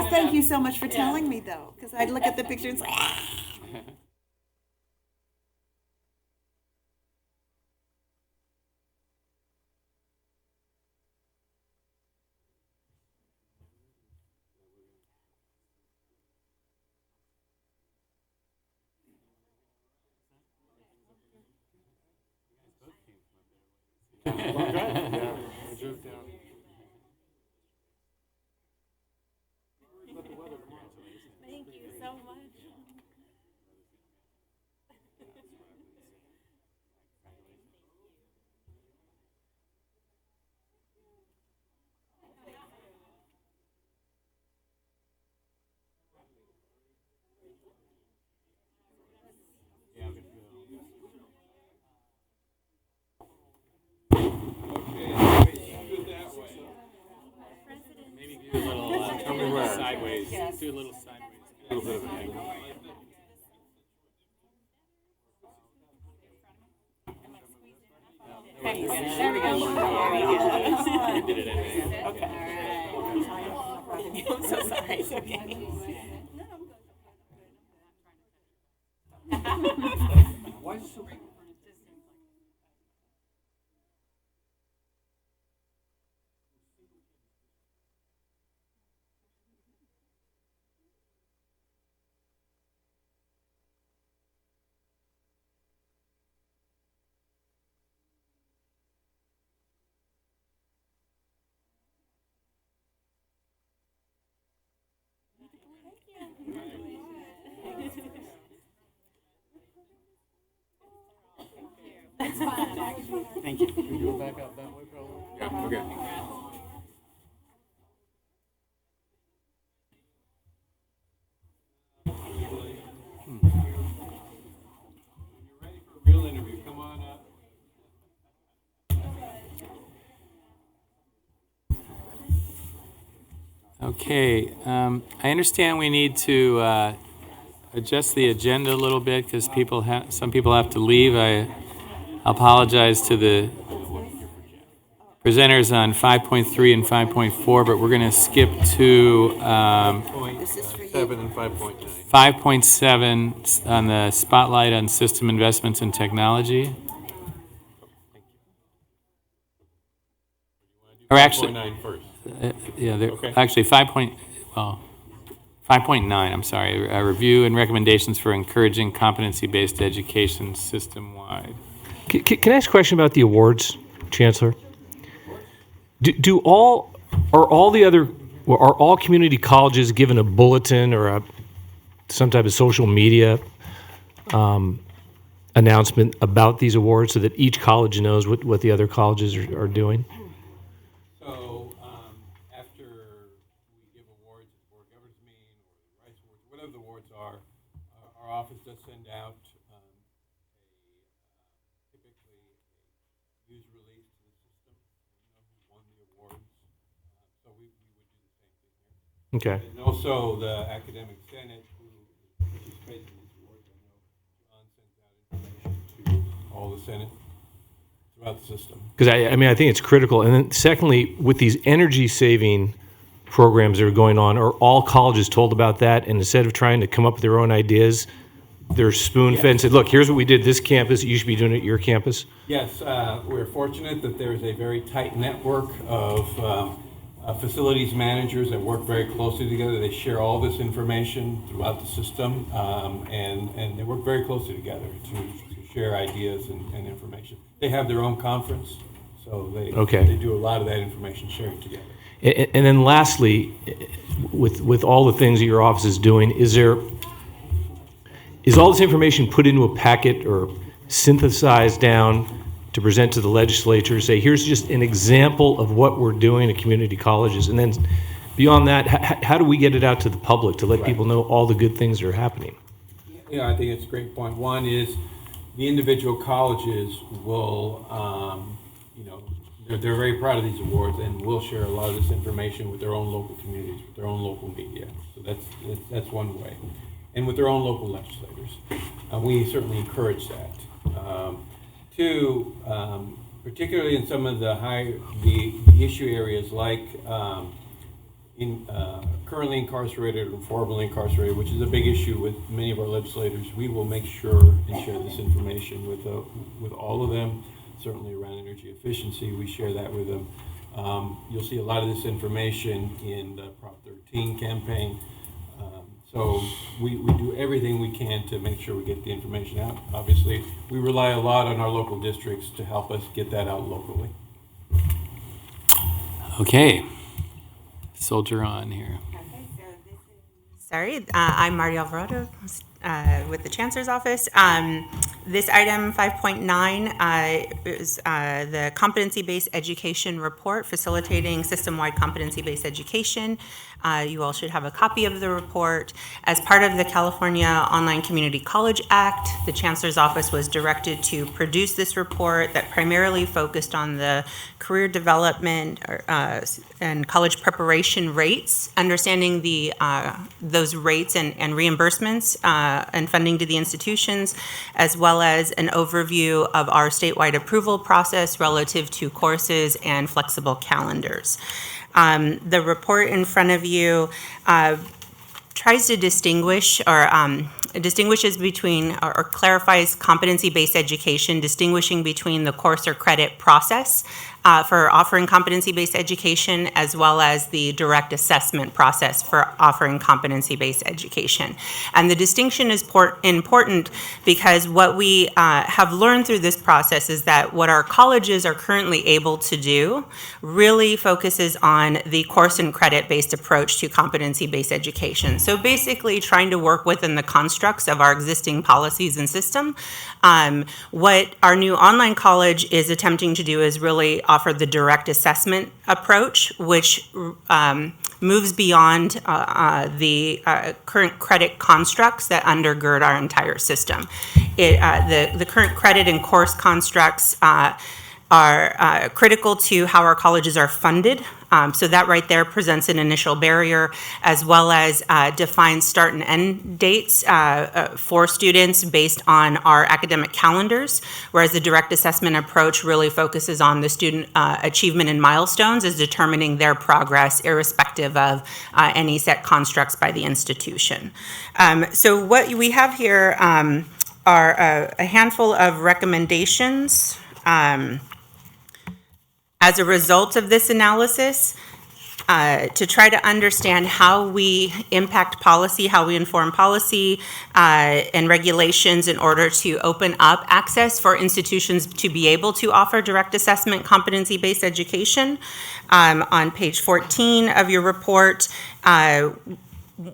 Thank you so much for telling me, though, because I'd look at the picture and say, thank you so much. Maybe do a little sideways. Do a little sideways. A little bit of an angle. There we go. You did it anyway. Okay. I'm so sorry. It's okay. Thank you. Can you go back out that way, probably? Yeah, okay. Real interview, come on up. Okay, I understand we need to adjust the agenda a little bit because some people have to leave. I apologize to the presenters on 5.3 and 5.4, but we're going to skip to 7 and 5.9. 5.7 on the spotlight on system investments in technology. Or actually, 5.9 first. yeah, Okay. actually 5.9, I'm sorry, a review and recommendations for encouraging competency-based education system-wide. Can I ask a question about the awards, Chancellor? Are all community colleges given a bulletin or some type of social media announcement about these awards so that each college knows what the other colleges are doing? So after we give awards at the Board of Governors meeting or the Rice Awards, whatever the awards are, our office does send out typically a news release to the system, who won the awards. So we would do the same thing here. Okay. And also the academic senate who participates in these awards, I know John sends out information to all the senate throughout the system. Because I mean, I think it's critical. And then secondly, with these energy saving programs that are going on, are all colleges told about that? And instead of trying to come up with their own ideas, they're spoon-fed and said, look, here's what we did this campus, you should be doing it at your campus? Yes, we're fortunate that there's a very tight network of facilities managers that work very closely together. They share all this information throughout the system, and they work very closely together to share ideas and information. They have their own conference, so they do a lot of that information sharing together. And then lastly, with all the things that your office is doing, is all this information put into a packet or synthesized down to present to the legislature, say, here's just an example of what we're doing at community colleges? And then beyond that, how do we get it out to the public to let people know all the good things that are happening? Yeah, I think it's a great point. One is the individual colleges will, they're very proud of these awards and will share a lot of this information with their own local communities, with their own local media. So that's one way. And with their own local legislators. We certainly encourage that. Two, particularly in some of the issue areas like currently incarcerated or formerly incarcerated, which is a big issue with many of our legislators, we will make sure and share this information with all of them. Certainly around energy efficiency, we share that with them. You'll see a lot of this information in the Prop 13 campaign. So we do everything we can to make sure we get the information out. Obviously, we rely a lot on our local districts to help us get that out locally. Okay, soldier on here. Sorry, I'm Marty Alvarado with the Chancellor's Office. This item 5.9 is the competency-based education report, facilitating system-wide competency-based education. You all should have a copy of the report. As part of the California Online Community College Act, the Chancellor's Office was directed to produce this report that primarily focused on the career development and college preparation rates, understanding those rates and reimbursements and funding to the institutions, as well as an overview of our statewide approval process relative to courses and flexible calendars. The report in front of you tries to distinguish or distinguishes between or clarifies competency-based education, distinguishing between the course or credit process for offering competency-based education, as well as the direct assessment process for offering competency-based education. And the distinction is important because what we have learned through this process is that what our colleges are currently able to do really focuses on the course and credit-based approach to competency-based education. So basically trying to work within the constructs of our existing policies and system. What our new online college is attempting to do is really offer the direct assessment approach, which moves beyond the current credit constructs that undergird our entire system. The current credit and course constructs are critical to how our colleges are funded. So that right there presents an initial barrier, as well as defines start and end dates for students based on our academic calendars, whereas the direct assessment approach really focuses on the student achievement and milestones as determining their progress irrespective of any set constructs by the institution. So what we have here are a handful of recommendations. As a result of this analysis, to try to understand how we impact policy, how we inform policy and regulations in order to open up access for institutions to be able to offer direct assessment competency-based education. On page 14 of your report,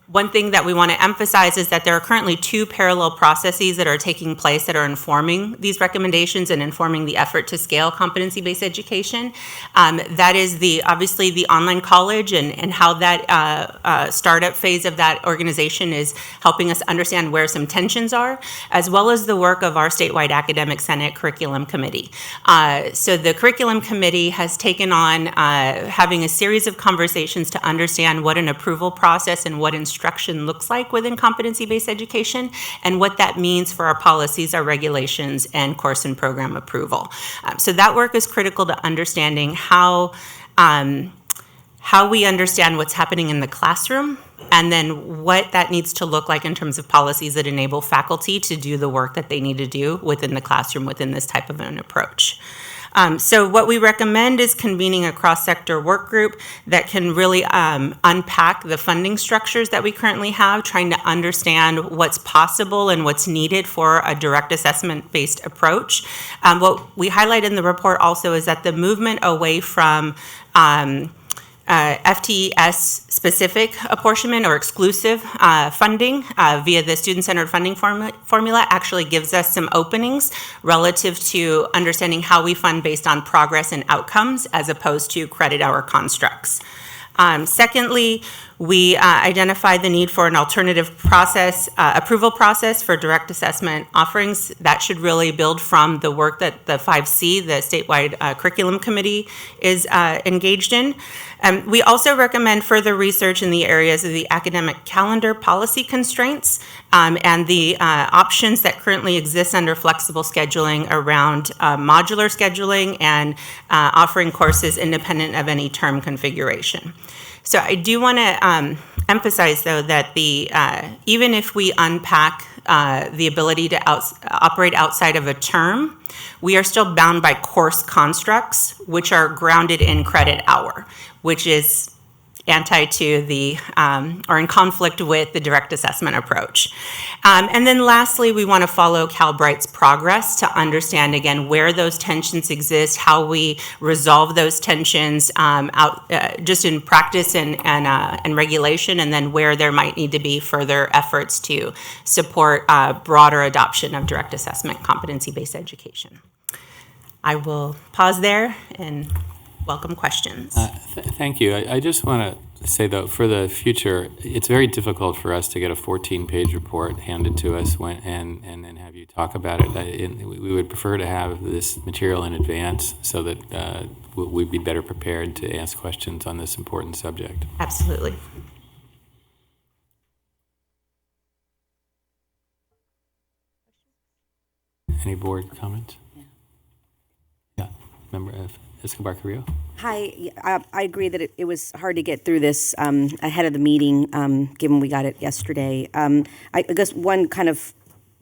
one thing that we want to emphasize is that there are currently two parallel processes that are taking place that are informing these recommendations and informing the effort to scale competency-based education. That is obviously the online college and how that startup phase of that organization is helping us understand where some tensions are, as well as the work of our statewide academic senate curriculum committee. So the curriculum committee has taken on having a series of conversations to understand what an approval process and what instruction looks like within competency-based education and what that means for our policies, our regulations, and course and program approval. So that work is critical to understanding how we understand what's happening in the classroom and then what that needs to look like in terms of policies that enable faculty to do the work that they need to do within the classroom within this type of an approach. So what we recommend is convening a cross-sector work group that can really unpack the funding structures that we currently have, trying to understand what's possible and what's needed for a direct assessment-based approach. What we highlight in the report also is that the movement away from FTES-specific apportionment or exclusive funding via the student-centered funding formula actually gives us some openings relative to understanding how we fund based on progress and outcomes as opposed to credit hour constructs. Secondly, we identified the need for an alternative process, approval process for direct assessment offerings that should really build from the work that the 5C, the statewide curriculum committee, is engaged in. We also recommend further research in the areas of the academic calendar policy constraints and the options that currently exist under flexible scheduling around modular scheduling and offering courses independent of any term configuration. So I do want to emphasize, though, that even if we unpack the ability to operate outside of a term, we are still bound by course constructs, which are grounded in credit hour, which is anti to the, or in conflict with the direct assessment approach. And then lastly, we want to follow Calbright's progress to understand, again, where those tensions exist, how we resolve those tensions just in practice and regulation, and then where there might need to be further efforts to support broader adoption of direct assessment competency-based education. I will pause there and welcome questions. Thank you. I just want to say, though, for the future, it's very difficult for us to get a 14-page report handed to us and then have you talk about it. We would prefer to have this material in advance so that we'd be better prepared to ask questions on this important subject. Absolutely. Any board comments? Yeah. Member Escobar Carrillo? Hi, I agree that it was hard to get through this ahead of the meeting, given we got it yesterday. I guess one kind of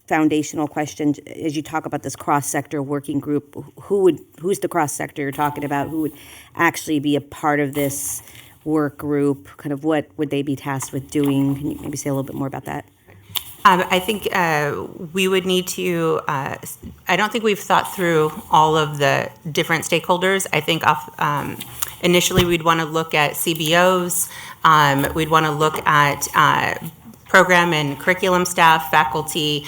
foundational question, as you talk about this cross-sector working group, who's the cross-sector you're talking about? Who would actually be a part of this work group? Kind of what would they be tasked with doing? Can you maybe say a little bit more about that? I think we would need to, I don't think we've thought through all of the different stakeholders. I think initially we'd want to look at CBOs, we'd want to look at program and curriculum staff, faculty.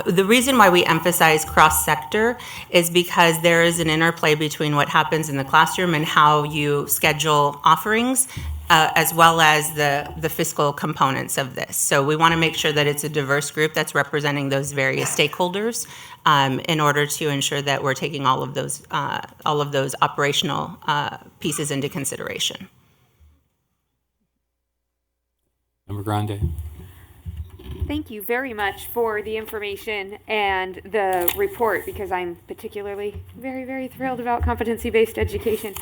The reason why we emphasize cross-sector is because there is an interplay between what happens in the classroom and how you schedule offerings, as well as the fiscal components of this. So we want to make sure that it's a diverse group that's representing those various stakeholders in order to ensure that we're taking all of those operational pieces into consideration. Member Grande. Thank you very much for the information and the report, because I'm particularly very, very thrilled about competency-based education.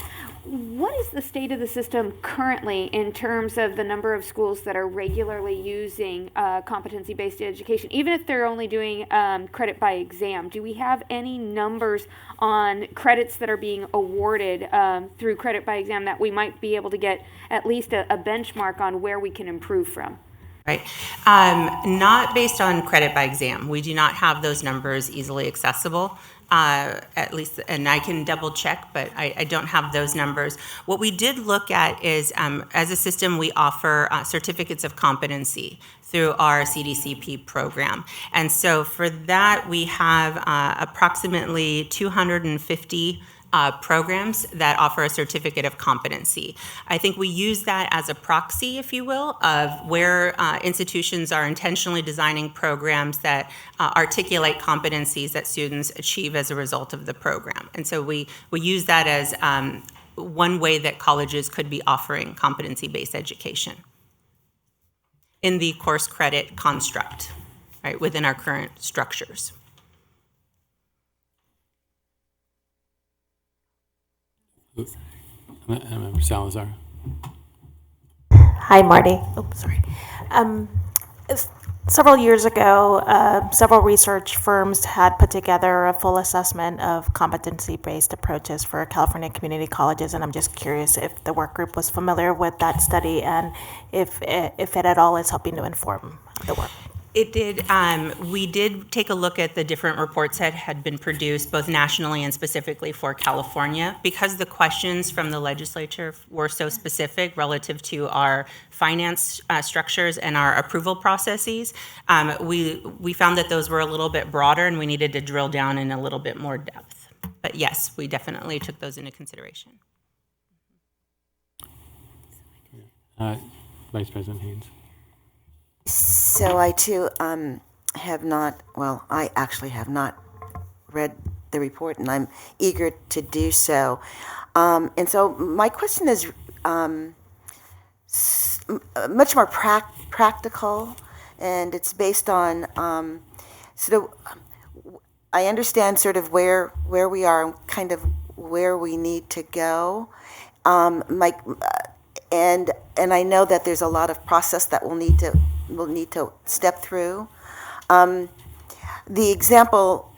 what is the state of the system currently in terms of the number of schools that are regularly using competency-based education, even if they're only doing credit by exam? Do we have any numbers on credits that are being awarded through credit by exam that we might be able to get at least a benchmark on where we can improve from? Right. Not based on credit by exam. We do not have those numbers easily accessible, at least, and I can double check, but I don't have those numbers. What we did look at is, as a system, we offer certificates of competency through our CDCP program. And so for that, we have approximately 250 programs that offer a certificate of competency. I think we use that as a proxy, if you will, of where institutions are intentionally designing programs that articulate competencies that students achieve as a result of the program. And so we use that as one way that colleges could be offering competency-based education in the course credit construct, right, within our current structures. Member Salazar. Hi, Marty. Oh, sorry. Several years ago, several research firms had put together a full assessment of competency-based approaches for California community colleges, and I'm just curious if the work group was familiar with that study and if it at all is helping to inform the work. It did. We did take a look at the different reports that had been produced, both nationally and specifically for California. Because the questions from the legislature were so specific relative to our finance structures and our approval processes, we found that those were a little bit broader and we needed to drill down in a little bit more depth. But yes, we definitely took those into consideration. Vice President Haynes. So I too have not, well, I actually have not read the report and I'm eager to do so. And so my question is much more practical, and it's based on I understand sort of where we are and kind of where we need to go. And I know that there's a lot of process that we'll need to step through. The example,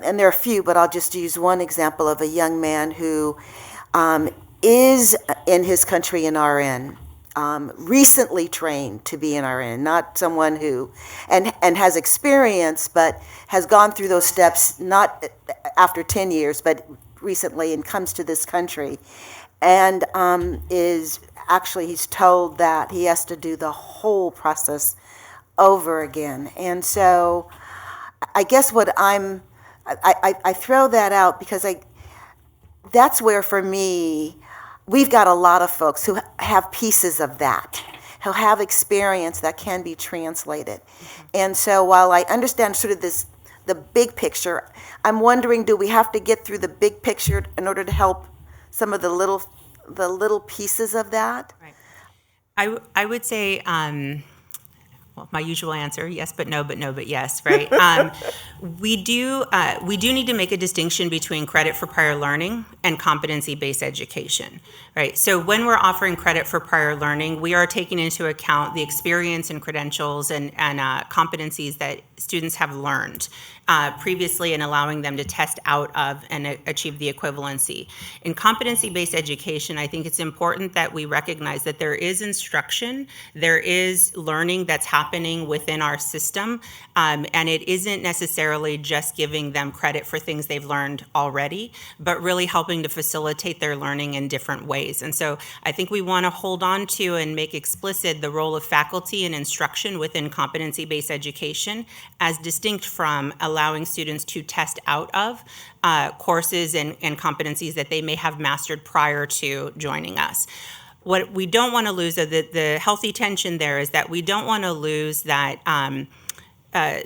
and there are a few, but I'll just use one example of a young man who is in his country an RN, recently trained to be an RN, not someone who, and has experience, but has gone through those steps, not after 10 years, but recently, and comes to this country. And he's told that he has to do the whole process over again. And so I guess I throw that out because that's where, for me, we've got a lot of folks who have pieces of that, who have experience that can be translated. And so while I understand sort of the big picture, I'm wondering, do we have to get through the big picture in order to help some of the little pieces of that? Right. I would say, well, my usual answer, yes, but no, but no, but yes, right? We do need to make a distinction between credit for prior learning and competency-based education, right? So when we're offering credit for prior learning, we are taking into account the experience and credentials and competencies that students have learned previously, and allowing them to test out of and achieve the equivalency. In competency-based education, I think it's important that we recognize that there is instruction, there is learning that's happening within our system, and it isn't necessarily just giving them credit for things they've learned already, but really helping to facilitate their learning in different ways. And so I think we want to hold on to and make explicit the role of faculty and instruction within competency-based education as distinct from allowing students to test out of courses and competencies that they may have mastered prior to joining us. What we don't want to lose, the healthy tension there is that we don't want to lose that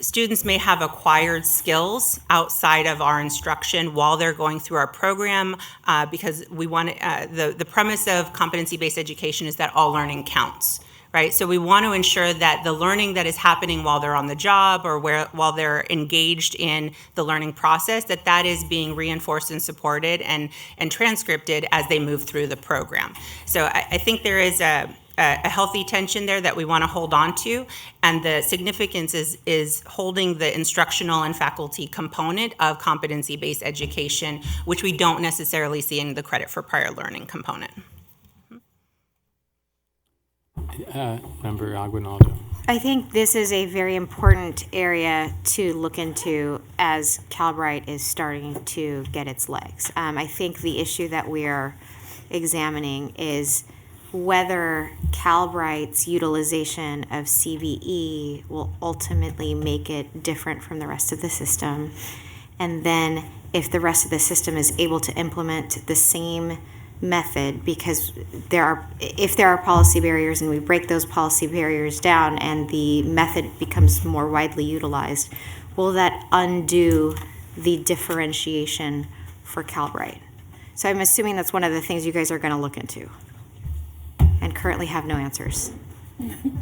students may have acquired skills outside of our instruction while they're going through our program, because we want the premise of competency-based education is that all learning counts, right? So we want to ensure that the learning that is happening while they're on the job or while they're engaged in the learning process, that is being reinforced and supported and transcripted as they move through the program. So I think there is a healthy tension there that we want to hold on to, and the significance is holding the instructional and faculty component of competency-based education, which we don't necessarily see in the credit for prior learning component. Member Aguinaldo. I think this is a very important area to look into as Calbright is starting to get its legs. I think the issue that we are examining is whether Calbright's utilization of CVE will ultimately make it different from the rest of the system. And then if the rest of the system is able to implement the same method, because if there are policy barriers and we break those policy barriers down and the method becomes more widely utilized, will that undo the differentiation for Calbright? So I'm assuming that's one of the things you guys are going to look into and currently have no answers.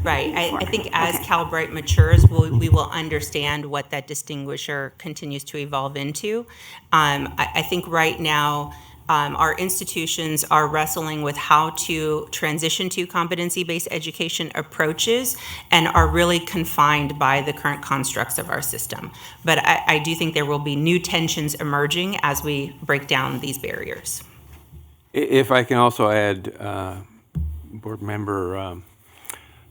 Right. I think as Calbright matures, we will understand what that distinguisher continues to evolve into. I think right now, our institutions are wrestling with how to transition to competency-based education approaches and are really confined by the current constructs of our system. But I do think there will be new tensions emerging as we break down these barriers. If I can also add, Board Member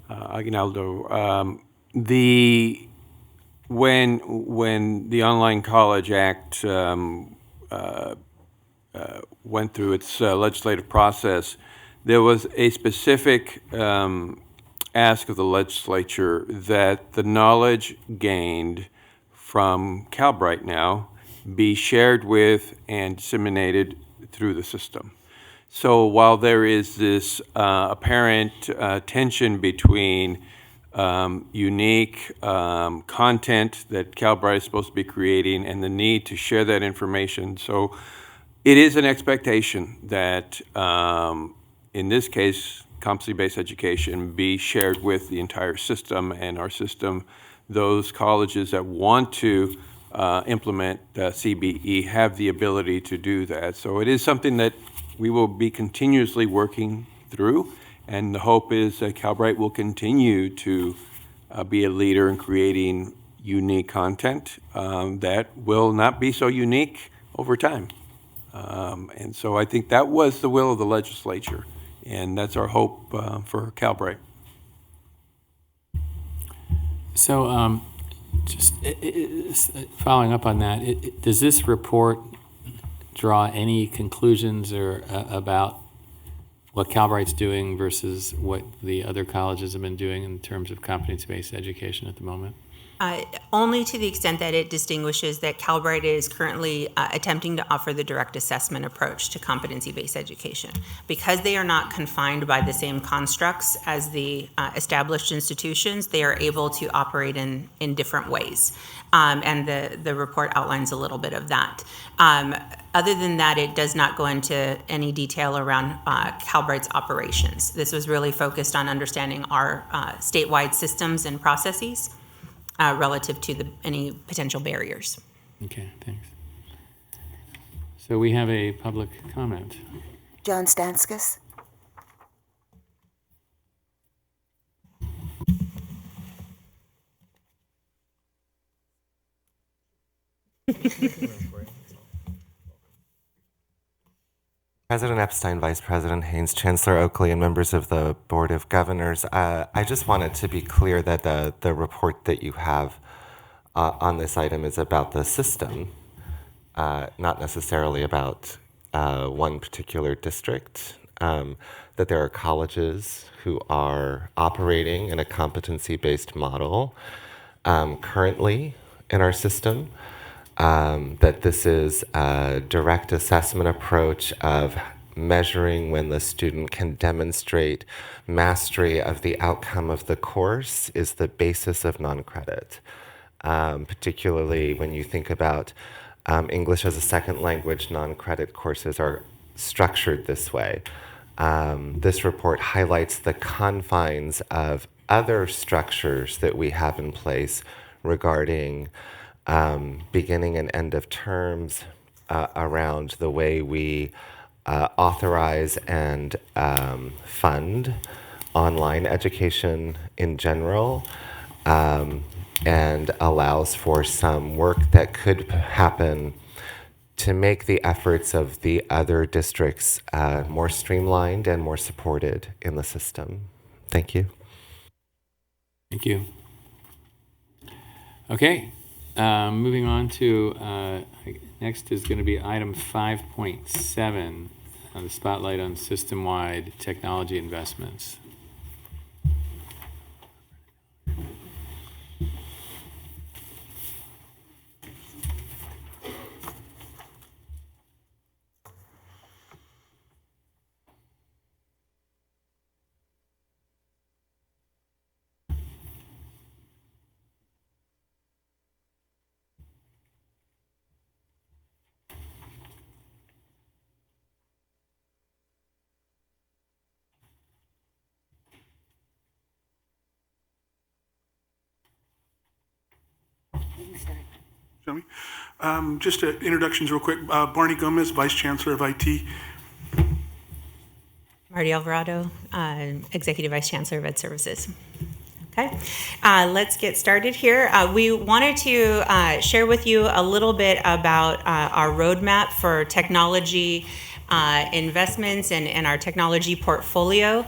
Aguinaldo, when the Online College Act went through its legislative process, there was a specific ask of the legislature that the knowledge gained from Calbright now be shared with and disseminated through the system. So while there is this apparent tension between unique content that Calbright is supposed to be creating and the need to share that information, so it is an expectation that, in this case, competency-based education be shared with the entire system, and our system, those colleges that want to implement CBE have the ability to do that. So it is something that we will be continuously working through, and the hope is that Calbright will continue to be a leader in creating unique content that will not be so unique over time. And so I think that was the will of the legislature, and that's our hope for Calbright. So just following up on that, does this report draw any conclusions or about what Calbright's doing versus what the other colleges have been doing in terms of competency-based education at the moment? Only to the extent that it distinguishes that Calbright is currently attempting to offer the direct assessment approach to competency-based education. Because they are not confined by the same constructs as the established institutions, they are able to operate in different ways. And the report outlines a little bit of that. Other than that, it does not go into any detail around Calbright's operations. This was really focused on understanding our statewide systems and processes relative to any potential barriers. Okay, thanks. So we have a public comment. John Stanskis. President Epstein, Vice President Haynes, Chancellor Oakley, and members of the Board of Governors, I just wanted to be clear that the report that you have on this item is about the system, not necessarily about one particular district, that there are colleges who are operating in a competency-based model currently in our system. That this is a direct assessment approach of measuring when the student can demonstrate mastery of the outcome of the course is the basis of non-credit. Particularly when you think about English as a second language, non-credit courses are structured this way. This report highlights the confines of other structures that we have in place regarding beginning and end of terms, around the way we authorize and fund online education in general, and allows for some work that could happen to make the efforts of the other districts more streamlined and more supported in the system. Thank you. Thank you. Okay, moving on to next is going to be item 5.7, the spotlight on system-wide technology investments. Shall we? Just introductions real quick. Barney Gomez, Vice Chancellor of IT. Marty Alvarado, Executive Vice Chancellor of Ed Services. Okay, let's get started here. We wanted to share with you a little bit about our roadmap for technology investments and our technology portfolio.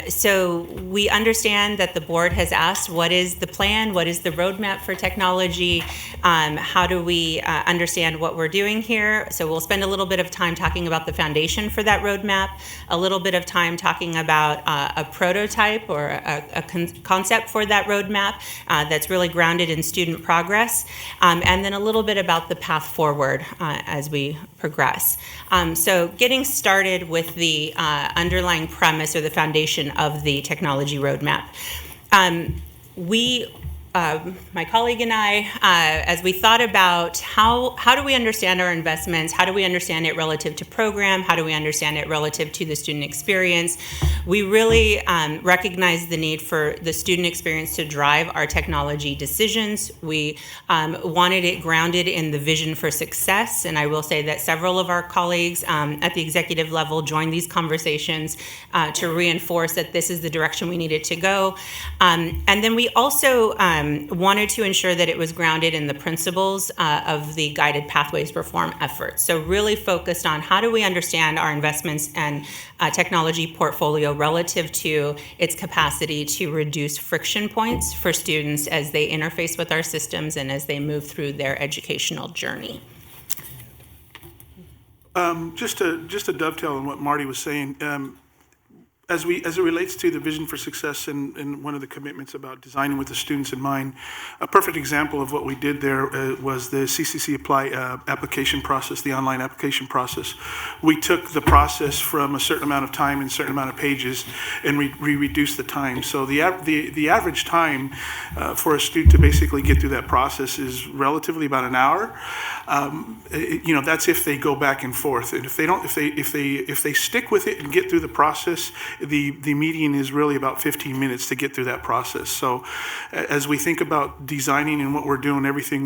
So we understand that the board has asked, what is the plan? What is the roadmap for technology? How do we understand what we're doing here? So we'll spend a little bit of time talking about the foundation for that roadmap, a little bit of time talking about a prototype or a concept for that roadmap that's really grounded in student progress, and then a little bit about the path forward as we progress. So getting started with the underlying premise or the foundation of the technology roadmap. My colleague and I, as we thought about how do we understand our investments, how do we understand it relative to program, how do we understand it relative to the student experience, we really recognize the need for the student experience to drive our technology decisions. We wanted it grounded in the vision for success, and I will say that several of our colleagues at the executive level joined these conversations to reinforce that this is the direction we needed to go. And then we also wanted to ensure that it was grounded in the principles of the guided pathways reform efforts. So really focused on how do we understand our investments and technology portfolio relative to its capacity to reduce friction points for students as they interface with our systems and as they move through their educational journey. Just to dovetail on what Marty was saying, as it relates to the vision for success and one of the commitments about designing with the students in mind, a perfect example of what we did there was the CCC Apply application process, the online application process. We took the process from a certain amount of time and a certain amount of pages, and we reduced the time. So the average time for a student to basically get through that process is relatively about an hour. That's if they go back and forth, and if they stick with it and get through the process, the median is really about 15 minutes to get through that process. So as we think about designing and what we're doing, everything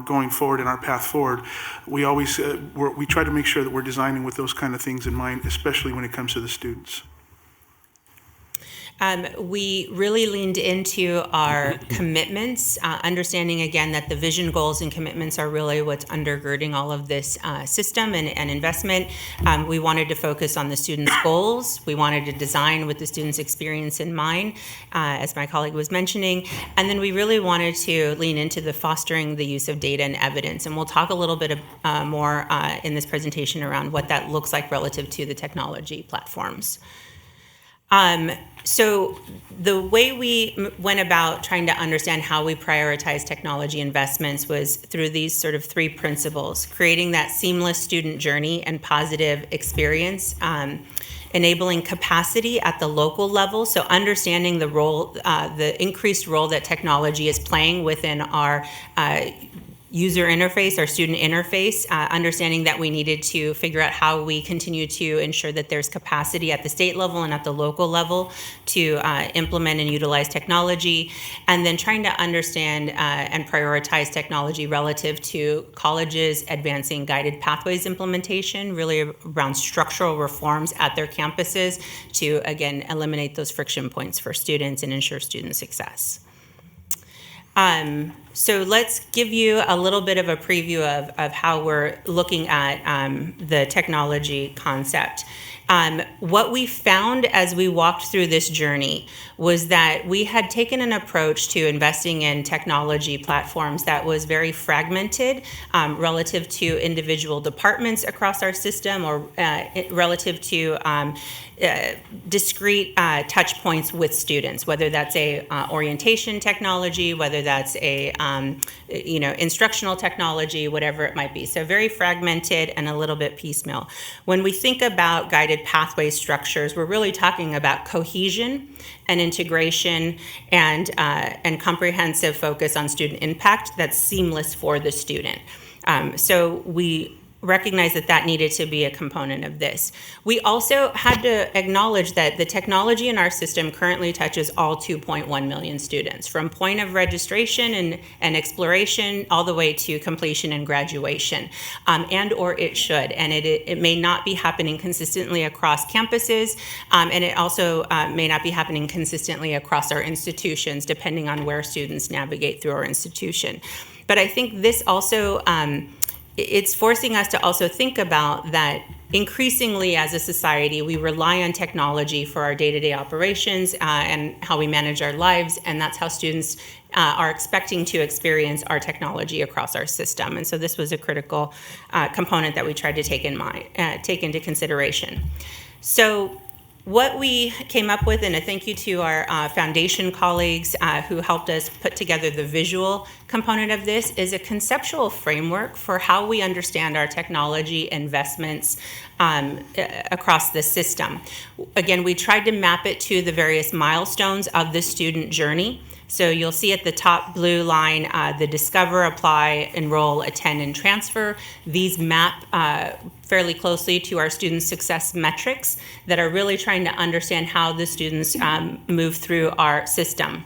going forward in our path forward, we always we try to make sure that we're designing with those kind of things in mind, especially when it comes to the students. We really leaned into our commitments, understanding again that the vision, goals, and commitments are really what's undergirding all of this system and investment. We wanted to focus on the students' goals. We wanted to design with the students' experience in mind, as my colleague was mentioning. And then we really wanted to lean into the fostering the use of data and evidence. And we'll talk a little bit more in this presentation around what that looks like relative to the technology platforms. So the way we went about trying to understand how we prioritize technology investments was through these sort of three principles: creating that seamless student journey and positive experience, enabling capacity at the local level, so understanding the role, the increased role that technology is playing within our user interface, our student interface, understanding that we needed to figure out how we continue to ensure that there's capacity at the state level and at the local level to implement and utilize technology, and then trying to understand and prioritize technology relative to colleges advancing guided pathways implementation, really around structural reforms at their campuses to, again, eliminate those friction points for students and ensure student success. So let's give you a little bit of a preview of how we're looking at the technology concept. What we found as we walked through this journey was that we had taken an approach to investing in technology platforms that was very fragmented relative to individual departments across our system, or relative to discrete touch points with students, whether that's a orientation technology, whether that's a instructional technology, whatever it might be. So very fragmented and a little bit piecemeal. When we think about guided pathway structures, we're really talking about cohesion and integration and comprehensive focus on student impact that's seamless for the student. So we recognize that needed to be a component of this. We also had to acknowledge that the technology in our system currently touches all 2.1 million students, from point of registration and exploration all the way to completion and graduation, and or it should. And it may not be happening consistently across campuses, and it also may not be happening consistently across our institutions, depending on where students navigate through our institution. But I think this also it's forcing us to also think about that increasingly as a society, we rely on technology for our day-to-day operations and how we manage our lives, and that's how students are expecting to experience our technology across our system. And so this was a critical component that we tried to take into consideration. So what we came up with, and a thank you to our foundation colleagues who helped us put together the visual component of this, is a conceptual framework for how we understand our technology investments across the system. Again, we tried to map it to the various milestones of the student journey. So you'll see at the top blue line, the discover, apply, enroll, attend, and transfer. These map fairly closely to our student success metrics that are really trying to understand how the students move through our system.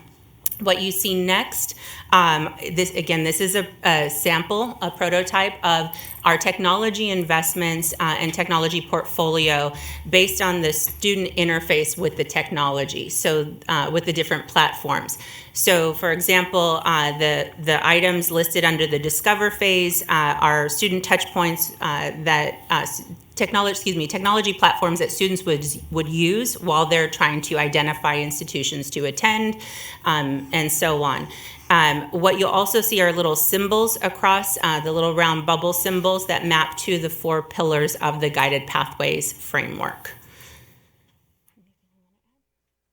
What you see next, this is a sample, a prototype of our technology investments and technology portfolio based on the student interface with the technology, so with the different platforms. So for example, the items listed under the discover phase are student touch points technology platforms that students would use while they're trying to identify institutions to attend, and so on. What you'll also see are little symbols across, the little round bubble symbols that map to the 4 pillars of the guided pathways framework.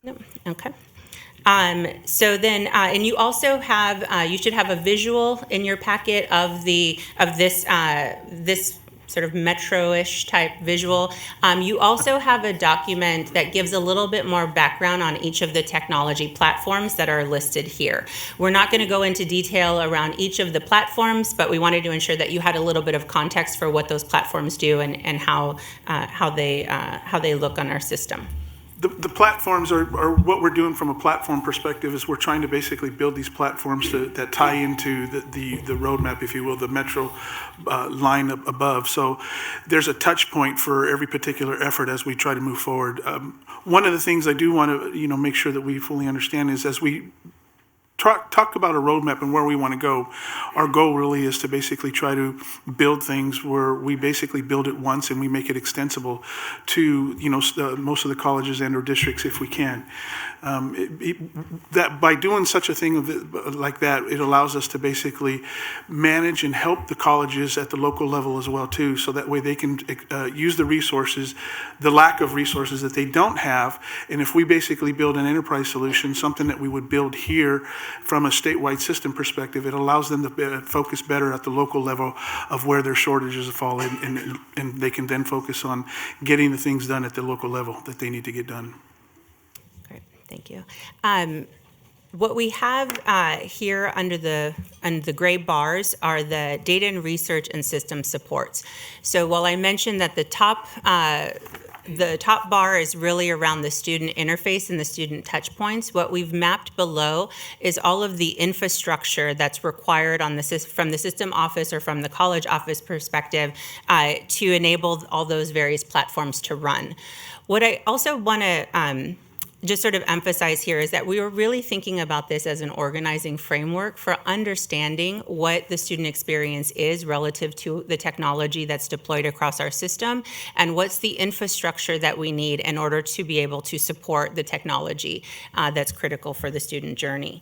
No, okay. So then, and you also have, you should have a visual in your packet of this sort of metro-ish type visual. You also have a document that gives a little bit more background on each of the technology platforms that are listed here. We're not going to go into detail around each of the platforms, but we wanted to ensure that you had a little bit of context for what those platforms do and how they look on our system. The platforms are what we're doing from a platform perspective is we're trying to basically build these platforms that tie into the roadmap, if you will, the metro line above. So there's a touch point for every particular effort as we try to move forward. One of the things I do want to make sure that we fully understand is as we talk about a roadmap and where we want to go, our goal really is to basically try to build things where we basically build it once and we make it extensible to most of the colleges and or districts if we can. That by doing such a thing like that, it allows us to basically manage and help the colleges at the local level as well too, so that way they can use the resources, the lack of resources that they don't have, and if we basically build an enterprise solution, something that we would build here from a statewide system perspective, it allows them to focus better at the local level of where their shortages fall, and they can then focus on getting the things done at the local level that they need to get done. Great, thank you. What we have here under the gray bars are the data and research and system supports. So while I mentioned that the top bar is really around the student interface and the student touch points, what we've mapped below is all of the infrastructure that's required from the system office or from the college office perspective to enable all those various platforms to run. What I also want to just sort of emphasize here is that we were really thinking about this as an organizing framework for understanding what the student experience is relative to the technology that's deployed across our system, and what's the infrastructure that we need in order to be able to support the technology that's critical for the student journey.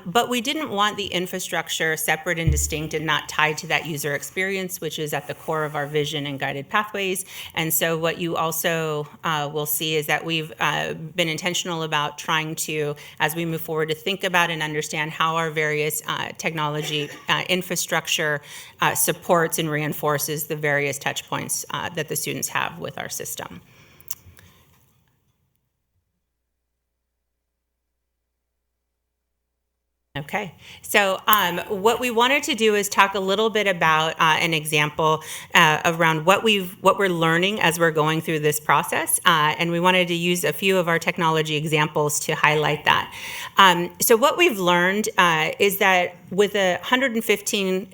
But we didn't want the infrastructure separate and distinct and not tied to that user experience, which is at the core of our vision and guided pathways. And so what you also will see is that we've been intentional about trying to, as we move forward, to think about and understand how our various technology infrastructure supports and reinforces the various touch points that the students have with our system. Okay, so what we wanted to do is talk a little bit about an example around what we're learning as we're going through this process, and we wanted to use a few of our technology examples to highlight that. So what we've learned is that with a 115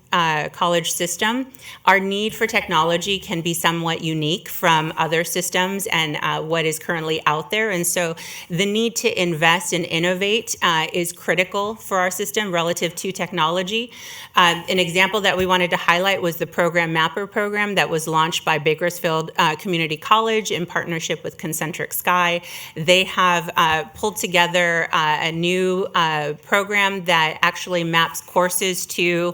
college system, our need for technology can be somewhat unique from other systems and what is currently out there, and so the need to invest and innovate is critical for our system relative to technology. An example that we wanted to highlight was the Program Mapper program that was launched by Bakersfield Community College in partnership with Concentric Sky. They have pulled together a new program that actually maps courses to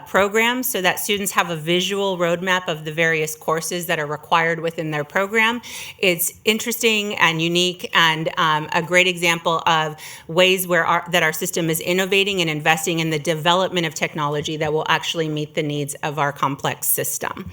programs so that students have a visual roadmap of the various courses that are required within their program. It's interesting and unique and a great example of ways where our system is innovating and investing in the development of technology that will actually meet the needs of our complex system.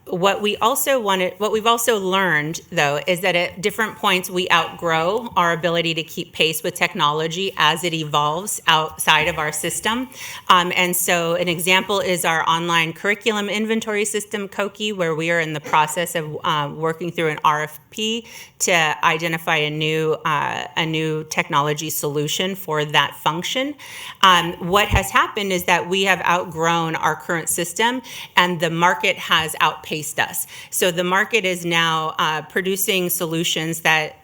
What we've also learned, though, is that at different points we outgrow our ability to keep pace with technology as it evolves outside of our system. And so an example is our online curriculum inventory system, COKI, where we are in the process of working through an RFP to identify a new technology solution for that function. What has happened is that we have outgrown our current system, and the market has outpaced us. So the market is now producing solutions that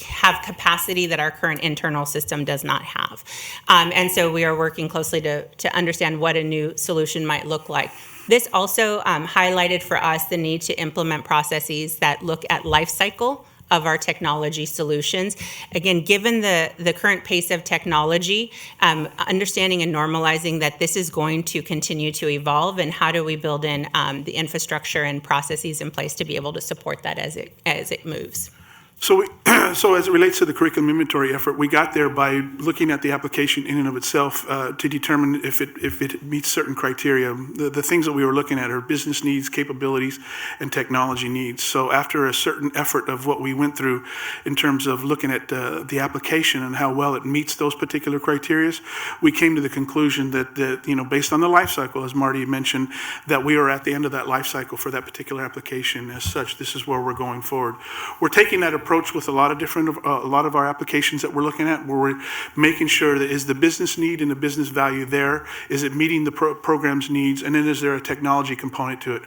have capacity that our current internal system does not have. And so we are working closely to understand what a new solution might look like. This also highlighted for us the need to implement processes that look at life cycle of our technology solutions. Again, given the current pace of technology, understanding and normalizing that this is going to continue to evolve, and how do we build in the infrastructure and processes in place to be able to support that as it moves. So as it relates to the curriculum inventory effort, we got there by looking at the application in and of itself to determine if it meets certain criteria. The things that we were looking at are business needs, capabilities, and technology needs. So after a certain effort of what we went through in terms of looking at the application and how well it meets those particular criteria, we came to the conclusion that based on the life cycle, as Marty mentioned, that we are at the end of that life cycle for that particular application. As such, this is where we're going forward. We're taking that approach with a lot of our applications that we're looking at, where we're making sure that is the business need and the business value there, is it meeting the program's needs, and then is there a technology component to it.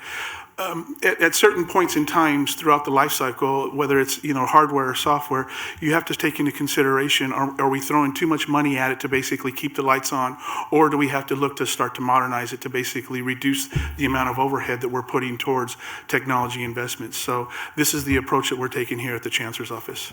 At certain points in times throughout the life cycle, whether it's hardware or software, you have to take into consideration: are we throwing too much money at it to basically keep the lights on, or do we have to look to start to modernize it to basically reduce the amount of overhead that we're putting towards technology investments? So this is the approach that we're taking here at the Chancellor's office.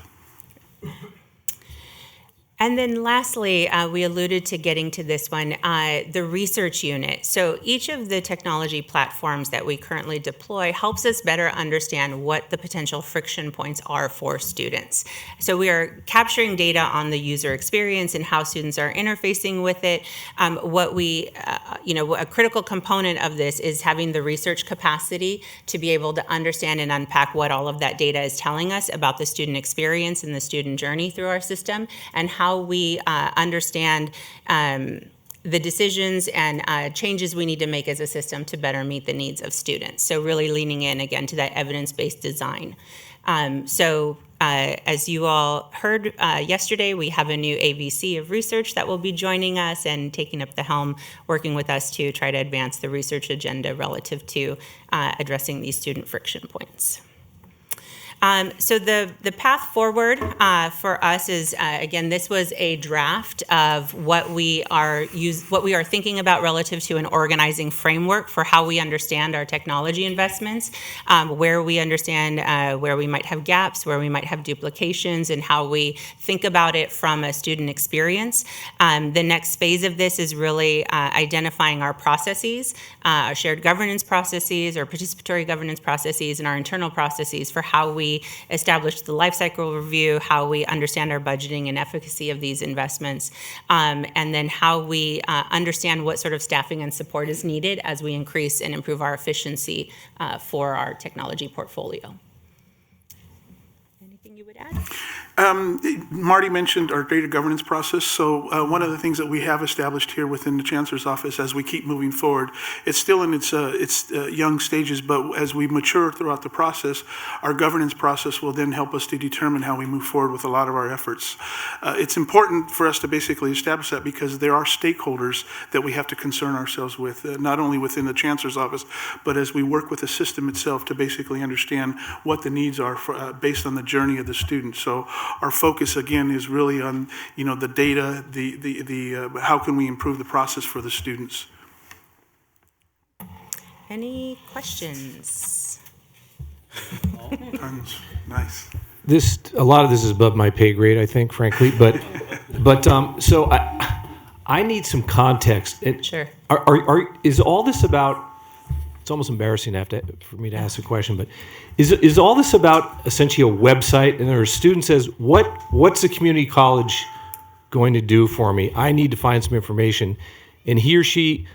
And then lastly, we alluded to getting to this one, the research unit. So each of the technology platforms that we currently deploy helps us better understand what the potential friction points are for students. So we are capturing data on the user experience and how students are interfacing with it. What we a critical component of this is having the research capacity to be able to understand and unpack what all of that data is telling us about the student experience and the student journey through our system, and how we understand the decisions and changes we need to make as a system to better meet the needs of students. So really leaning in again to that evidence-based design. As you all heard yesterday, we have a new AVC of research that will be joining us and taking up the helm, working with us to try to advance the research agenda relative to addressing these student friction points. So the path forward for us is, again, this was a draft of what we are thinking about relative to an organizing framework for how we understand our technology investments, where we understand where we might have gaps, where we might have duplications, and how we think about it from a student experience. The next phase of this is really identifying our processes, our shared governance processes, or participatory governance processes, and our internal processes for how we establish the life cycle review, how we understand our budgeting and efficacy of these investments, and then how we understand what sort of staffing and support is needed as we increase and improve our efficiency for our technology portfolio. Anything you would add? Marty mentioned our data governance process. So one of the things that we have established here within the Chancellor's office as we keep moving forward, it's still in its young stages, but as we mature throughout the process, our governance process will then help us to determine how we move forward with a lot of our efforts. It's important for us to basically establish that because there are stakeholders that we have to concern ourselves with, not only within the Chancellor's office, but as we work with the system itself to basically understand what the needs are for, based on the journey of the student. So our focus again is really on the data, the how can we improve the process for the students. Any questions? Tons. Nice. A lot of this is above my pay grade, I think, frankly. But so I need some context. Sure. Is all this about? It's almost embarrassing for me to ask a question, but is all this about essentially a website? And a student says, "What's a community college going to do for me? I need to find some information," and he or she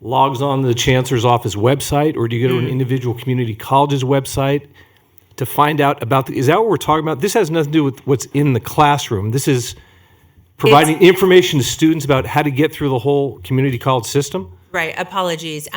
logs on to the Chancellor's office website, or do you go to an individual community college's website to find out about? Is that what we're talking about? This has nothing to do with what's in the classroom. This is providing information to students about how to get through the whole community college system. Right, apologies.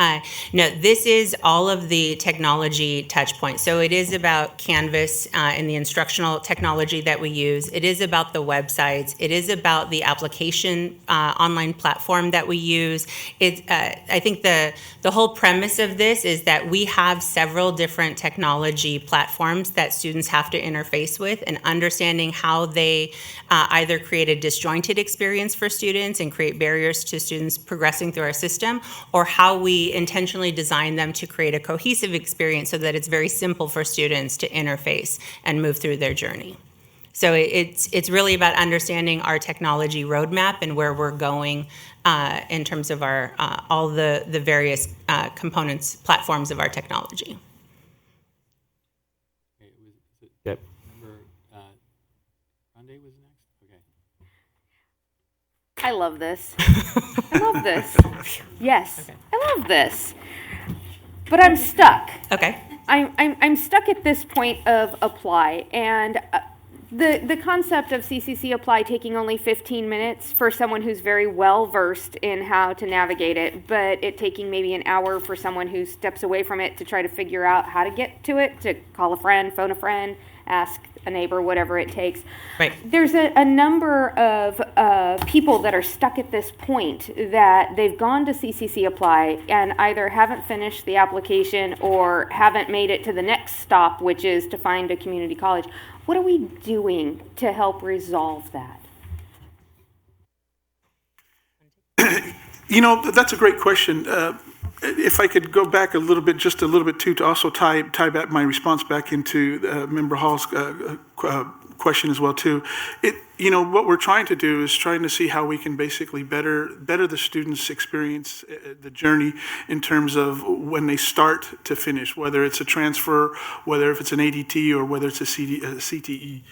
No, this is all of the technology touch points. So it is about Canvas and the instructional technology that we use. It is about the websites. It is about the application online platform that we use. I think the whole premise of this is that we have several different technology platforms that students have to interface with, and understanding how they either create a disjointed experience for students and create barriers to students progressing through our system, or how we intentionally design them to create a cohesive experience so that it's very simple for students to interface and move through their journey. So it's really about understanding our technology roadmap and where we're going in terms of our all the various components, platforms of our technology. Yep. Remember, Rondé was next? Okay. I love this. I love this. Yes, okay. I love this. But I'm stuck. Okay. I'm stuck at this point of apply, and the concept of CCC apply taking only 15 minutes for someone who's very well versed in how to navigate it, but it taking maybe an hour for someone who steps away from it to try to figure out how to get to it, to call a friend, phone a friend, ask a neighbor, whatever it takes. Right. There's a number of people that are stuck at this point that they've gone to CCC Apply and either haven't finished the application or haven't made it to the next stop, which is to find a community college. What are we doing to help resolve that? That's a great question. If I could go back just a little bit too, to also tie back my response back into Member Hall's question as well too. What we're trying to do is trying to see how we can basically better the students' experience, the journey in terms of when they start to finish, whether it's a transfer, whether if it's an ADT or whether it's a CTE.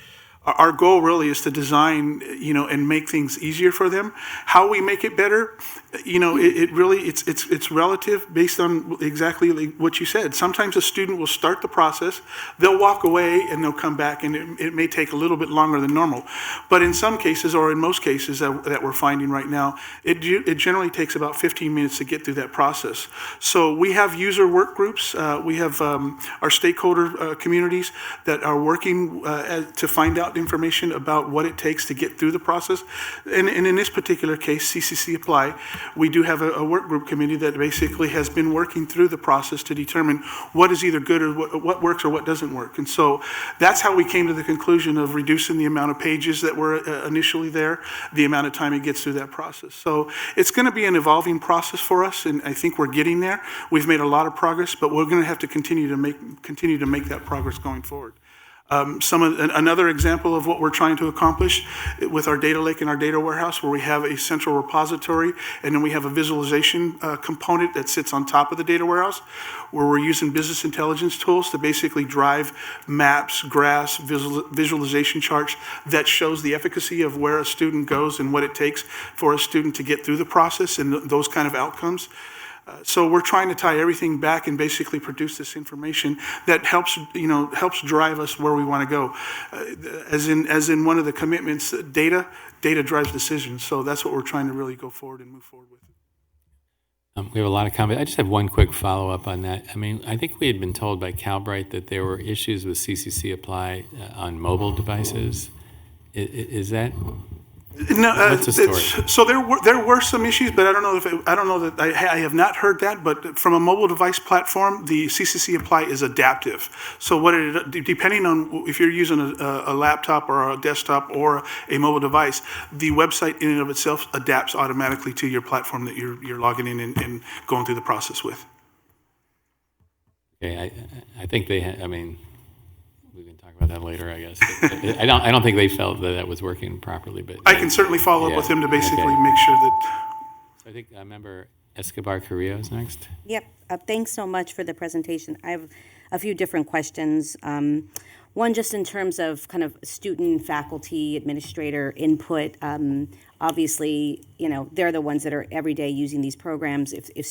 our goal really is to design, and make things easier for them. How we make it better, it really, it's relative based on exactly like what you said. Sometimes a student will start the process, they'll walk away and they'll come back, and it may take a little bit longer than normal. But in some cases, or in most cases that we're finding right now, it generally takes about 15 minutes to get through that process. So we have user work groups, we have our stakeholder communities that are working to find out information about what it takes to get through the process. And in this particular case, CCC Apply, we do have a work group committee that basically has been working through the process to determine what is either good or what works or what doesn't work. And so that's how we came to the conclusion of reducing the amount of pages that were initially there, the amount of time it gets through that process. So it's going to be an evolving process for us, and I think we're getting there. We've made a lot of progress, but we're going to have to continue to make that progress going forward. Another example of what we're trying to accomplish with our data lake and our data warehouse, where we have a central repository and then we have a visualization component that sits on top of the data warehouse, where we're using business intelligence tools to basically drive maps, graphs, visualization charts that shows the efficacy of where a student goes and what it takes for a student to get through the process and those kind of outcomes. So we're trying to tie everything back and basically produce this information that helps drive us where we want to go. As in one of the commitments, data drives decisions. So that's what we're trying to really go forward and move forward with. We have a lot of comments. I just have one quick follow-up on that. I mean, I think we had been told by Calbright that there were issues with CCC Apply on mobile devices. Is that... No, what's the story? So there were some issues, but I don't know that I have not heard that. But from a mobile device platform, the CCC Apply is adaptive. So depending on if you're using a laptop or a desktop or a mobile device, the website in and of itself adapts automatically to your platform that you're logging in and going through the process with. Okay, I think they. I mean, we can talk about that later, I guess. I don't think they felt that was working properly, but I can certainly follow up with them to basically make sure that. So I think Member Escobar Carrillo is next. Yep. Thanks so much for the presentation. I have a few different questions. One, just in terms of kind of student, faculty, administrator input. Obviously, they're the ones that are every day using these programs. If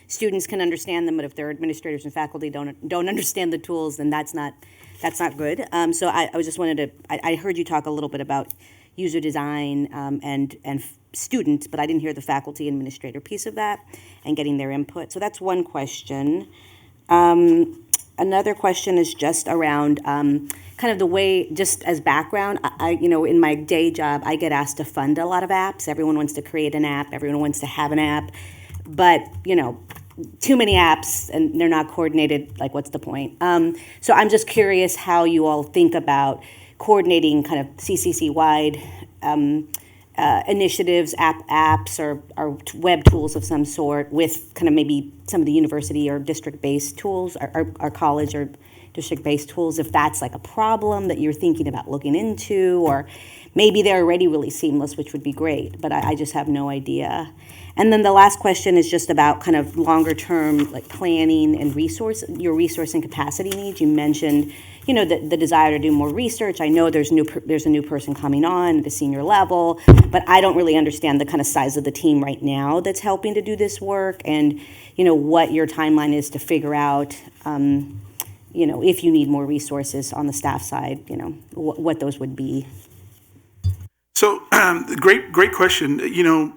students can understand them, but if their administrators and faculty don't understand the tools, then that's not good. So I was just wanted to. I heard you talk a little bit about user design and students, but I didn't hear the faculty administrator piece of that and getting their input. So that's one question. Another question is just around kind of the way, just as background, in my day job, I get asked to fund a lot of apps. Everyone wants to create an app. Everyone wants to have an app. But, too many apps and they're not coordinated, like what's the point? So I'm just curious how you all think about coordinating kind of CCC-wide initiatives, apps, or web tools of some sort with kind of maybe some of the university or district-based tools, or college or district-based tools, if that's like a problem that you're thinking about looking into, or maybe they're already really seamless, which would be great, but I just have no idea. And then the last question is just about kind of longer-term like planning and your resource and capacity needs. You mentioned, the desire to do more research. I know there's a new person coming on at the senior level, but I don't really understand the kind of size of the team right now that's helping to do this work, and what your timeline is to figure out, if you need more resources on the staff side, what those would be. So, great question.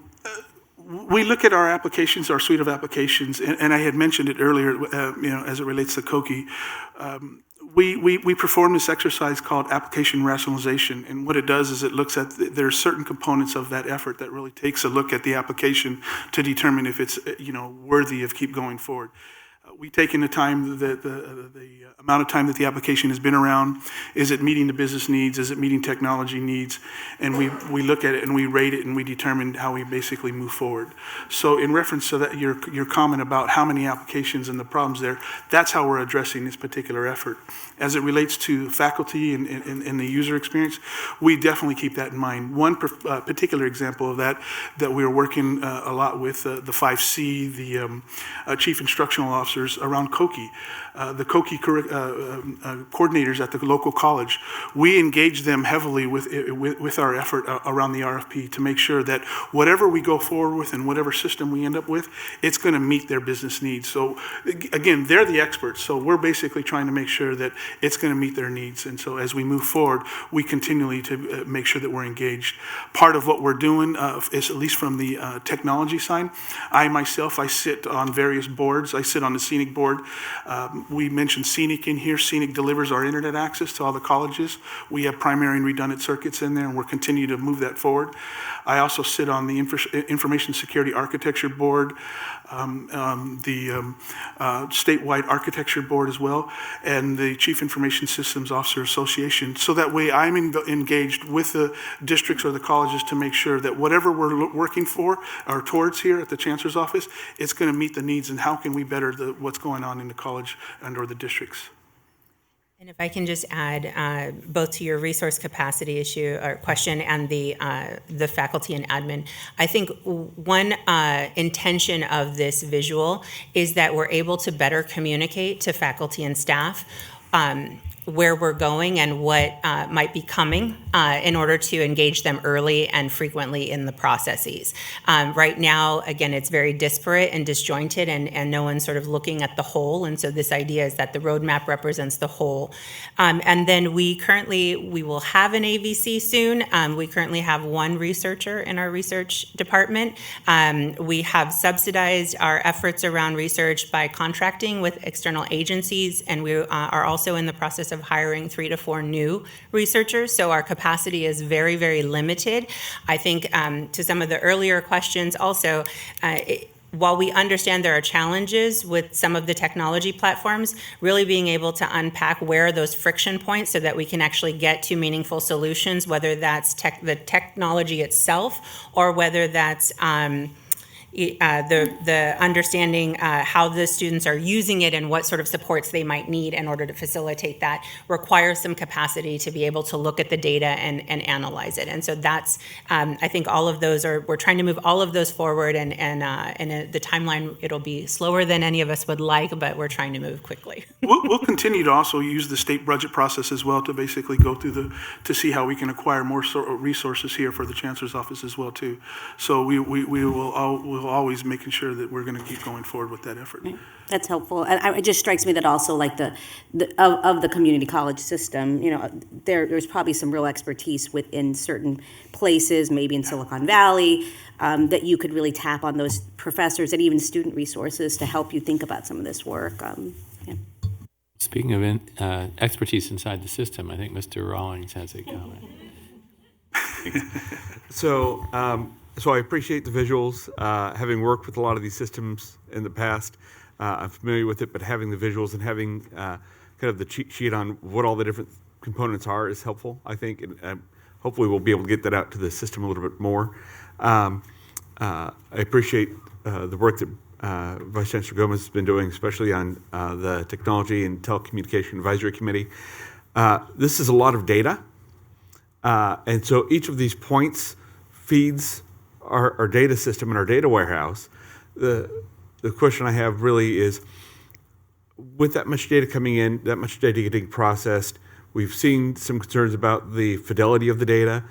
We look at our applications, our suite of applications, and I had mentioned it earlier, as it relates to COKI. We perform this exercise called application rationalization, and what it does is it looks at, there are certain components of that effort that really takes a look at the application to determine if it's, worthy of keep going forward. We take in the time, the amount of time that the application has been around. Is it meeting the business needs? Is it meeting technology needs? And we look at it and we rate it and we determine how we basically move forward. So in reference to that, your comment about how many applications and the problems there, that's how we're addressing this particular effort. As it relates to faculty and the user experience, we definitely keep that in mind. One particular example of that we're working a lot with, the 5C, the Chief Instructional Officer officers around COKI, the COKI coordinators at the local college. We engage them heavily with our effort around the RFP to make sure that whatever we go forward with and whatever system we end up with, it's going to meet their business needs. So again, they're the experts. So we're basically trying to make sure that it's going to meet their needs. And so as we move forward, we continually to make sure that we're engaged. Part of what we're doing is, at least from the technology side, I sit on various boards. I sit on the Scenic board. We mentioned Scenic in here. Scenic delivers our internet access to all the colleges. We have primary and redundant circuits in there, and we're continuing to move that forward. I also sit on the Information Security Architecture Board, the statewide architecture board as well, and the Chief Information Systems Officer Association. So that way I'm engaged with the districts or the colleges to make sure that whatever we're working for or towards here at the Chancellor's office, it's going to meet the needs, and how can we better what's going on in the college and or the districts. And if I can just add, both to your resource capacity issue or question and the faculty and admin, I think one intention of this visual is that we're able to better communicate to faculty and staff where we're going and what might be coming in order to engage them early and frequently in the processes. Right now, again, it's very disparate and disjointed, and no one's sort of looking at the whole. And so this idea is that the roadmap represents the whole. And then we will have an AVC soon. We currently have one researcher in our research department. We have subsidized our efforts around research by contracting with external agencies, and we are also in the process of hiring 3 to 4 new researchers. So our capacity is very, very limited. I think to some of the earlier questions also, while we understand there are challenges with some of the technology platforms, really being able to unpack where are those friction points so that we can actually get to meaningful solutions, whether that's the technology itself or whether that's the understanding how the students are using it and what sort of supports they might need in order to facilitate that requires some capacity to be able to look at the data and analyze it. And so that's, I think all of those we're trying to move all of those forward, and the timeline, it'll be slower than any of us would like, but we're trying to move quickly. We'll continue to also use the state budget process as well to basically go through to see how we can acquire more resources here for the Chancellor's office as well too. So we'll always making sure that we're going to keep going forward with that effort. That's helpful. And it just strikes me that also like of the community college system, there's probably some real expertise within certain places, maybe in Silicon Valley, that you could really tap on those professors and even student resources to help you think about some of this work. Speaking of expertise inside the system, I think Mr. Rawlings has a comment. So I appreciate the visuals. Having worked with a lot of these systems in the past, I'm familiar with it, but having the visuals and having kind of the cheat sheet on what all the different components are is helpful, I think. And hopefully we'll be able to get that out to the system a little bit more. I appreciate the work that Vice Chancellor Gomez has been doing, especially on the Technology and Telecommunication Advisory Committee. This is a lot of data. And so each of these points feeds our data system and our data warehouse. The question I have really is, with that much data coming in, that much data getting processed, we've seen some concerns about the fidelity of the data.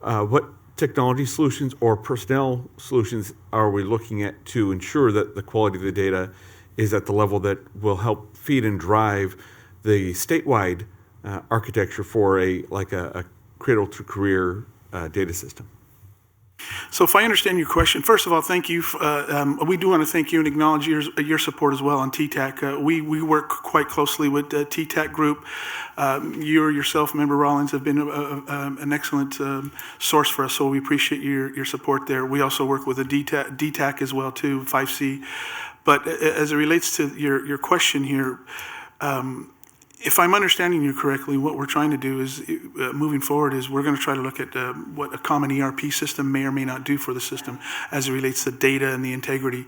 What technology solutions or personnel solutions are we looking at to ensure that the quality of the data is at the level that will help feed and drive the statewide architecture for a cradle to career data system? So if I understand your question, first of all, thank you. We do want to thank you and acknowledge your support as well on TTAC. We work quite closely with the TTAC group. You yourself, Member Rawlings, have been an excellent source for us, so we appreciate your support there. We also work with the DTAC as well too, 5C. But as it relates to your question here, if I'm understanding you correctly, what we're trying to do is, moving forward, is we're going to try to look at what a common ERP system may or may not do for the system as it relates to data and the integrity.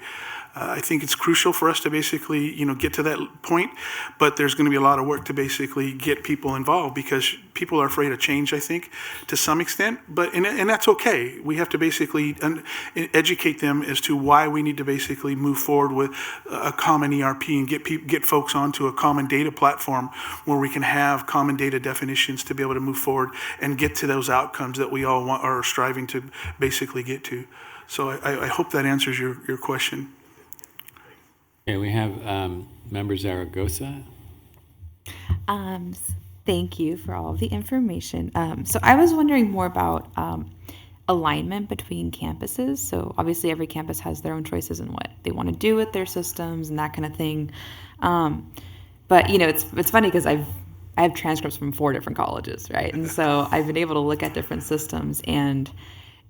I think it's crucial for us to basically, get to that point, but there's going to be a lot of work to basically get people involved because people are afraid of change, I think, to some extent, and that's okay. We have to basically educate them as to why we need to basically move forward with a common ERP and get folks onto a common data platform where we can have common data definitions to be able to move forward and get to those outcomes that we all are striving to basically get to. So I hope that answers your question. Okay, we have Member Zaragoza. Thank you for all of the information. So I was wondering more about alignment between campuses. So obviously every campus has their own choices in what they want to do with their systems and that kind of thing. But it's funny because I have transcripts from 4 different colleges, right? And so I've been able to look at different systems, and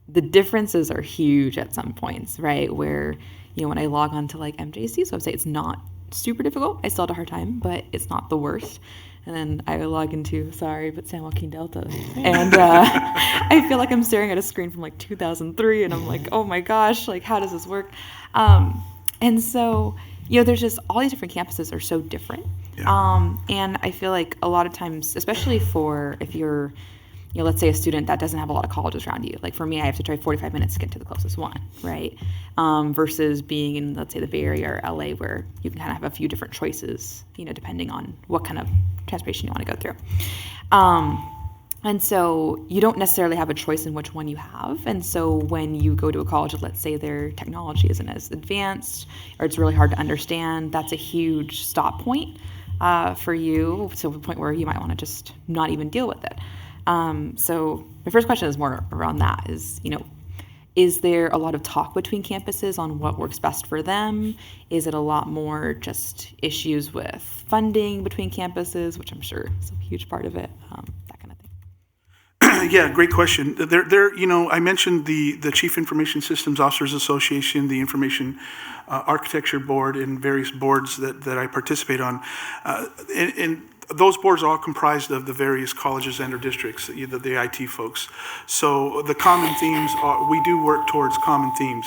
the differences are huge at some points, right? Where, when I log on to like MJC's website, it's not super difficult. I still had a hard time, but it's not the worst. And then I log into, San Joaquin Delta. And I feel like I'm staring at a screen from like 2003, and I'm like, oh my gosh, like how does this work? And so, there's just all these different campuses are so different. Yeah. And I feel like a lot of times, especially if you're, let's say a student that doesn't have a lot of colleges around you. Like for me, I have to drive 45 minutes to get to the closest one, right? Versus being in, let's say, the Bay Area or LA, where you can kind of have a few different choices, depending on what kind of transportation you want to go through. And so you don't necessarily have a choice in which one you have. And so when you go to a college, let's say their technology isn't as advanced or it's really hard to understand, that's a huge stop point for you, to the point where you might want to just not even deal with it. So my first question is more around that is there a lot of talk between campuses on what works best for them? Is it a lot more just issues with funding between campuses, which I'm sure is a huge part of it, that kind of thing? Yeah, great question. I mentioned the Chief Information Systems Officers Association, the Information Architecture Board, and various boards that I participate on. And those boards are all comprised of the various colleges and or districts, the IT folks. So the common themes we do work towards common themes.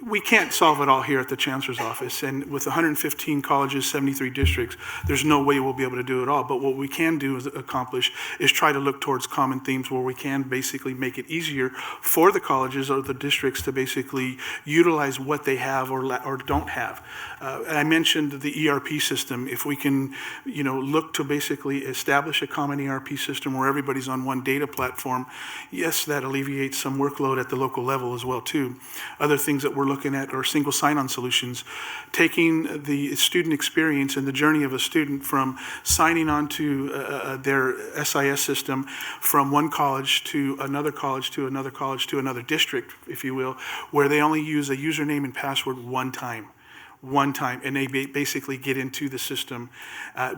We can't solve it all here at the Chancellor's office, and with 115 colleges, 73 districts, there's no way we'll be able to do it all. But what we can do is try to look towards common themes where we can basically make it easier for the colleges or the districts to basically utilize what they have or don't have. I mentioned the ERP system. If we can, look to basically establish a common ERP system where everybody's on one data platform, yes, that alleviates some workload at the local level as well too. Other things that we're looking at are single sign-on solutions, taking the student experience and the journey of a student from signing on to their SIS system from one college to another college to another college to another district, if you will, where they only use a username and password one time, and they basically get into the system,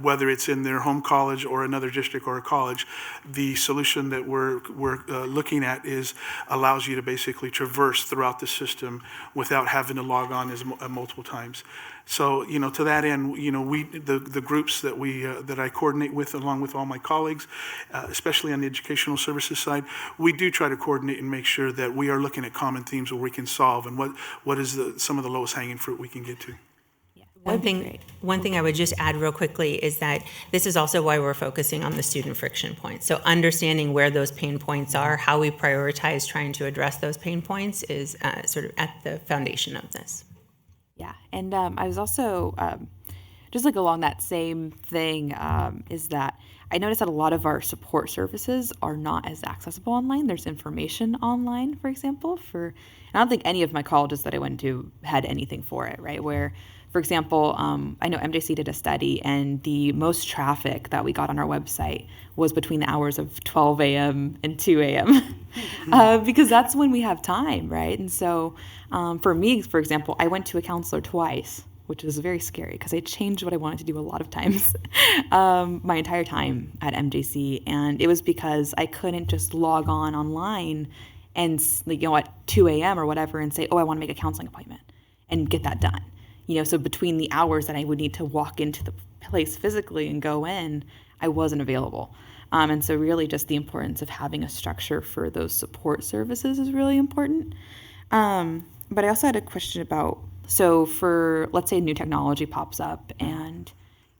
whether it's in their home college or another district or a college. The solution that we're looking at allows you to basically traverse throughout the system without having to log on multiple times. So, to that end, the groups that I coordinate with, along with all my colleagues, especially on the educational services side, we do try to coordinate and make sure that we are looking at common themes where we can solve and what is some of the lowest hanging fruit we can get to. One thing I would just add real quickly is that this is also why we're focusing on the student friction points. So understanding where those pain points are, how we prioritize trying to address those pain points is sort of at the foundation of this. Yeah, and I was also, just like along that same thing, is that I noticed that a lot of our support services are not as accessible online. There's information online, for example, and I don't think any of my colleges that I went to had anything for it, right? Where, for example, I know MJC did a study, and the most traffic that we got on our website was between the hours of 12 a.m. and 2 a.m. Because that's when we have time, right? And so for me, for example, I went to a counselor twice, which was very scary because I changed what I wanted to do a lot of times my entire time at MJC. And it was because I couldn't just log on online and, at 2 a.m. or whatever and say, oh, I want to make a counseling appointment and get that done. So between the hours that I would need to walk into the place physically and go in, I wasn't available. And so really just the importance of having a structure for those support services is really important. But I also had a question about So for, let's say a new technology pops up and,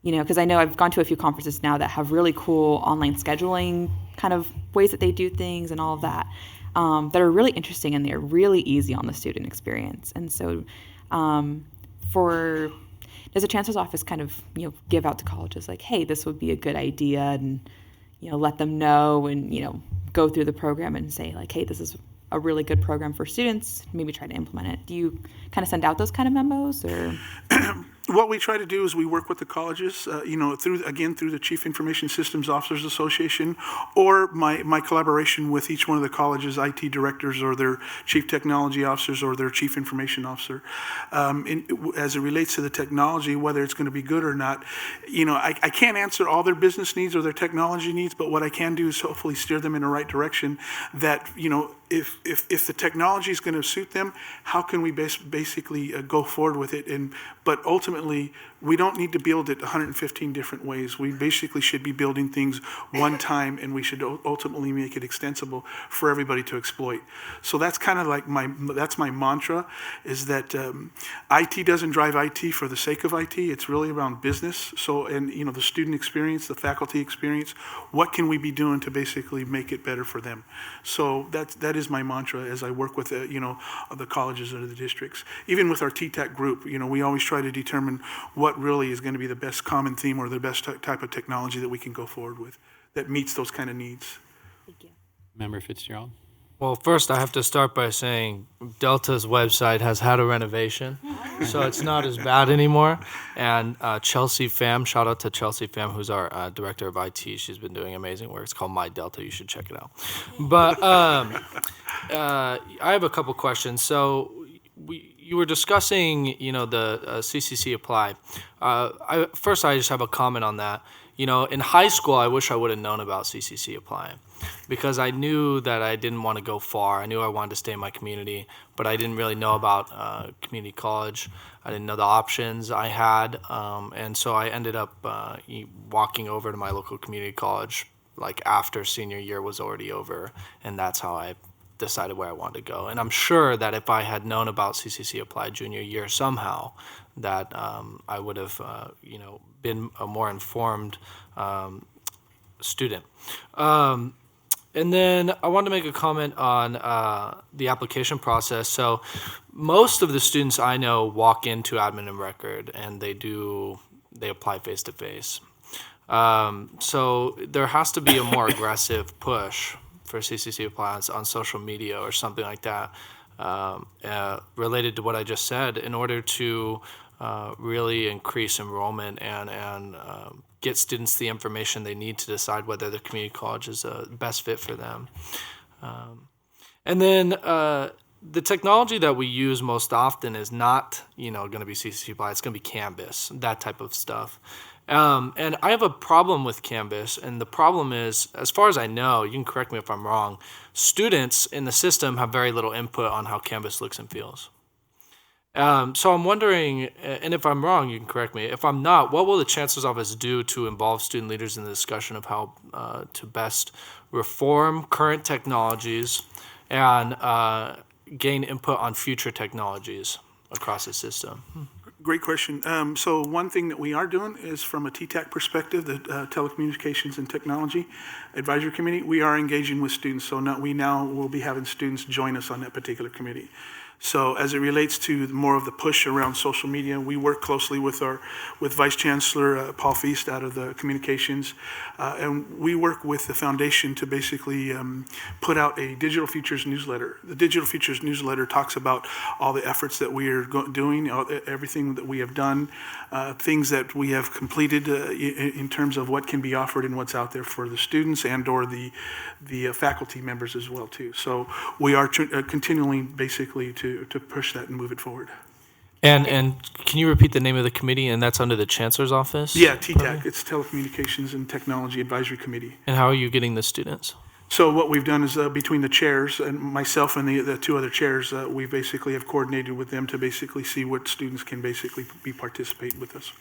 because I know I've gone to a few conferences now that have really cool online scheduling kind of ways that they do things and all of that, that are really interesting and they're really easy on the student experience. And so does the chancellor's office kind of, give out to colleges like, hey, this would be a good idea, and, let them know and, go through the program and say like, hey, this is a really good program for students, maybe try to implement it. Do you kind of send out those kind of memos, or? What we try to do is we work with the colleges, through the Chief Information Systems Officers Association, or my collaboration with each one of the colleges' IT directors or their chief technology officers or their chief information officer. As it relates to the technology, whether it's going to be good or not, I can't answer all their business needs or their technology needs, but what I can do is hopefully steer them in the right direction that, if the technology is going to suit them, how can we basically go forward with it? But ultimately, we don't need to build it 115 different ways. We basically should be building things one time, and we should ultimately make it extensible for everybody to exploit. So that's kind of like that's my mantra, is that IT doesn't drive IT for the sake of IT. It's really around business. So, and the student experience, the faculty experience, what can we be doing to basically make it better for them? So that is my mantra as I work with the colleges or the districts. Even with our TTAC group, we always try to determine what really is going to be the best common theme or the best type of technology that we can go forward with that meets those kind of needs. Thank you. Member Fitzgerald. Well, first I have to start by saying Delta's website has had a renovation, so it's not as bad anymore. And Chelsea Pham, shout out to Chelsea Pham, who's our director of IT. She's been doing amazing work. It's called My Delta. You should check it out. But I have a couple questions. So you were discussing, the CCC Apply. I just have a comment on that. In high school, I wish I would have known about CCC Apply, because I knew that I didn't want to go far. I knew I wanted to stay in my community, but I didn't really know about community college. I didn't know the options I had, and so I ended up walking over to my local community college like after senior year was already over, and that's how I decided where I wanted to go. And I'm sure that if I had known about CCC Apply junior year somehow, that I would have, been a more informed student. And then I wanted to make a comment on the application process. So most of the students I know walk into admin and record, and they apply face-to-face. So there has to be a more aggressive push for CCC Apply on social media or something like that, related to what I just said, in order to really increase enrollment and get students the information they need to decide whether the community college is the best fit for them. And then the technology that we use most often is not, going to be CCC Apply. It's going to be Canvas, that type of stuff. And I have a problem with Canvas, and the problem is, as far as I know, you can correct me if I'm wrong, students in the system have very little input on how Canvas looks and feels. So I'm wondering, and if I'm wrong, you can correct me. If I'm not, what will the Chancellor's Office do to involve student leaders in the discussion of how to best reform current technologies and gain input on future technologies across the system? Great question. So one thing that we are doing is, from a TTAC perspective, the Telecommunications and Technology Advisory Committee, we are engaging with students. So we now will be having students join us on that particular committee. So as it relates to more of the push around social media, we work closely with Vice Chancellor Paul Feast out of the communications, and we work with the foundation to basically put out a Digital Futures newsletter. The Digital Futures newsletter talks about all the efforts that we are doing, everything that we have done, things that we have completed in terms of what can be offered and what's out there for the students and or the faculty members as well too. So we are continuing basically to push that and move it forward. And can you repeat the name of the committee? And that's under the Chancellor's Office? Yeah, TTAC. It's Telecommunications and Technology Advisory Committee. And how are you getting the students? So what we've done is between the chairs and myself and the two other chairs, we basically have coordinated with them to basically see what students can basically be participating with us.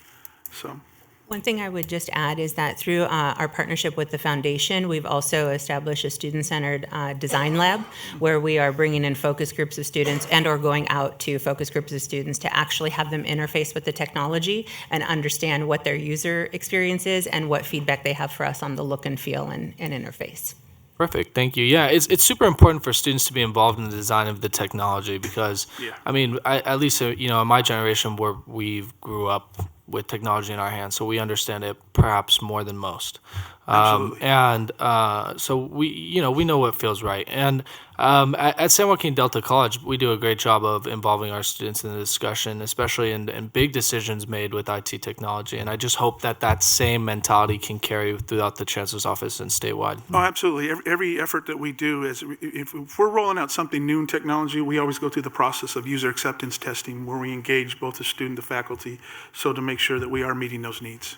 So. One thing I would just add is that through our partnership with the foundation, we've also established a student-centered design lab where we are bringing in focus groups of students and or going out to focus groups of students to actually have them interface with the technology and understand what their user experience is and what feedback they have for us on the look and feel and interface. Perfect. Thank you. Yeah, it's super important for students to be involved in the design of the technology because, I mean, at least, in my generation where we grew up with technology in our hands, so we understand it perhaps more than most. So we know what feels right. And at San Joaquin Delta College, we do a great job of involving our students in the discussion, especially in big decisions made with IT technology. And I just hope that same mentality can carry throughout the chancellor's office and statewide. Oh, absolutely. Every effort that we do is, if we're rolling out something new in technology, we always go through the process of user acceptance testing where we engage both the student, the faculty, so to make sure that we are meeting those needs.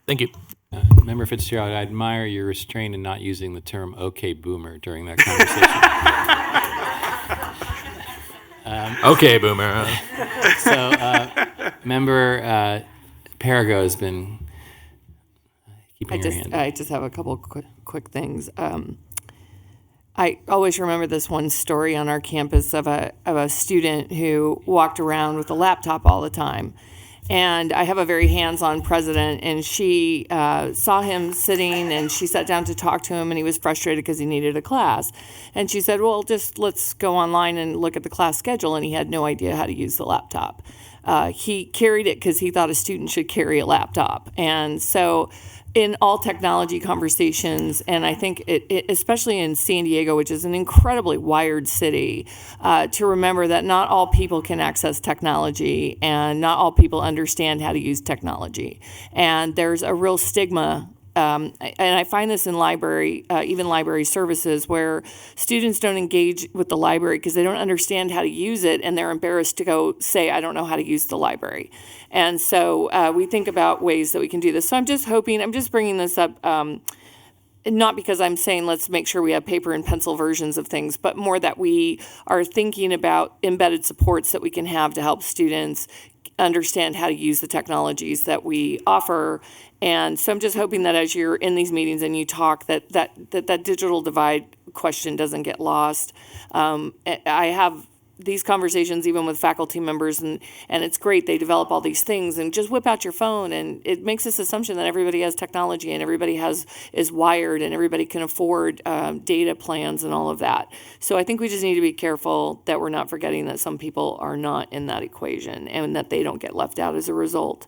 Thank you. Member Fitzgerald, I admire your restraint in not using the term "okay, boomer" during that conversation. Okay, boomer. So, Member Perigo has been keeping your hand up. I just have a couple quick things. I always remember this one story on our campus of a student who walked around with a laptop all the time. And I have a very hands-on president, and she saw him sitting, and she sat down to talk to him, and he was frustrated because he needed a class. And she said, well, just let's go online and look at the class schedule, and he had no idea how to use the laptop. He carried it because he thought a student should carry a laptop. And so in all technology conversations, and I think it especially in San Diego, which is an incredibly wired city, to remember that not all people can access technology and not all people understand how to use technology. And there's a real stigma, and I find this in library, even library services, where students don't engage with the library because they don't understand how to use it, and they're embarrassed to go say, I don't know how to use the library. And so we think about ways that we can do this. So I'm just bringing this up, not because I'm saying let's make sure we have paper and pencil versions of things, but more that we are thinking about embedded supports that we can have to help students understand how to use the technologies that we offer. And so I'm just hoping that as you're in these meetings and you talk, that digital divide question doesn't get lost. I have these conversations even with faculty members, and it's great. They develop all these things and just whip out your phone, and it makes this assumption that everybody has technology and everybody is wired and everybody can afford data plans and all of that. So I think we just need to be careful that we're not forgetting that some people are not in that equation and that they don't get left out as a result.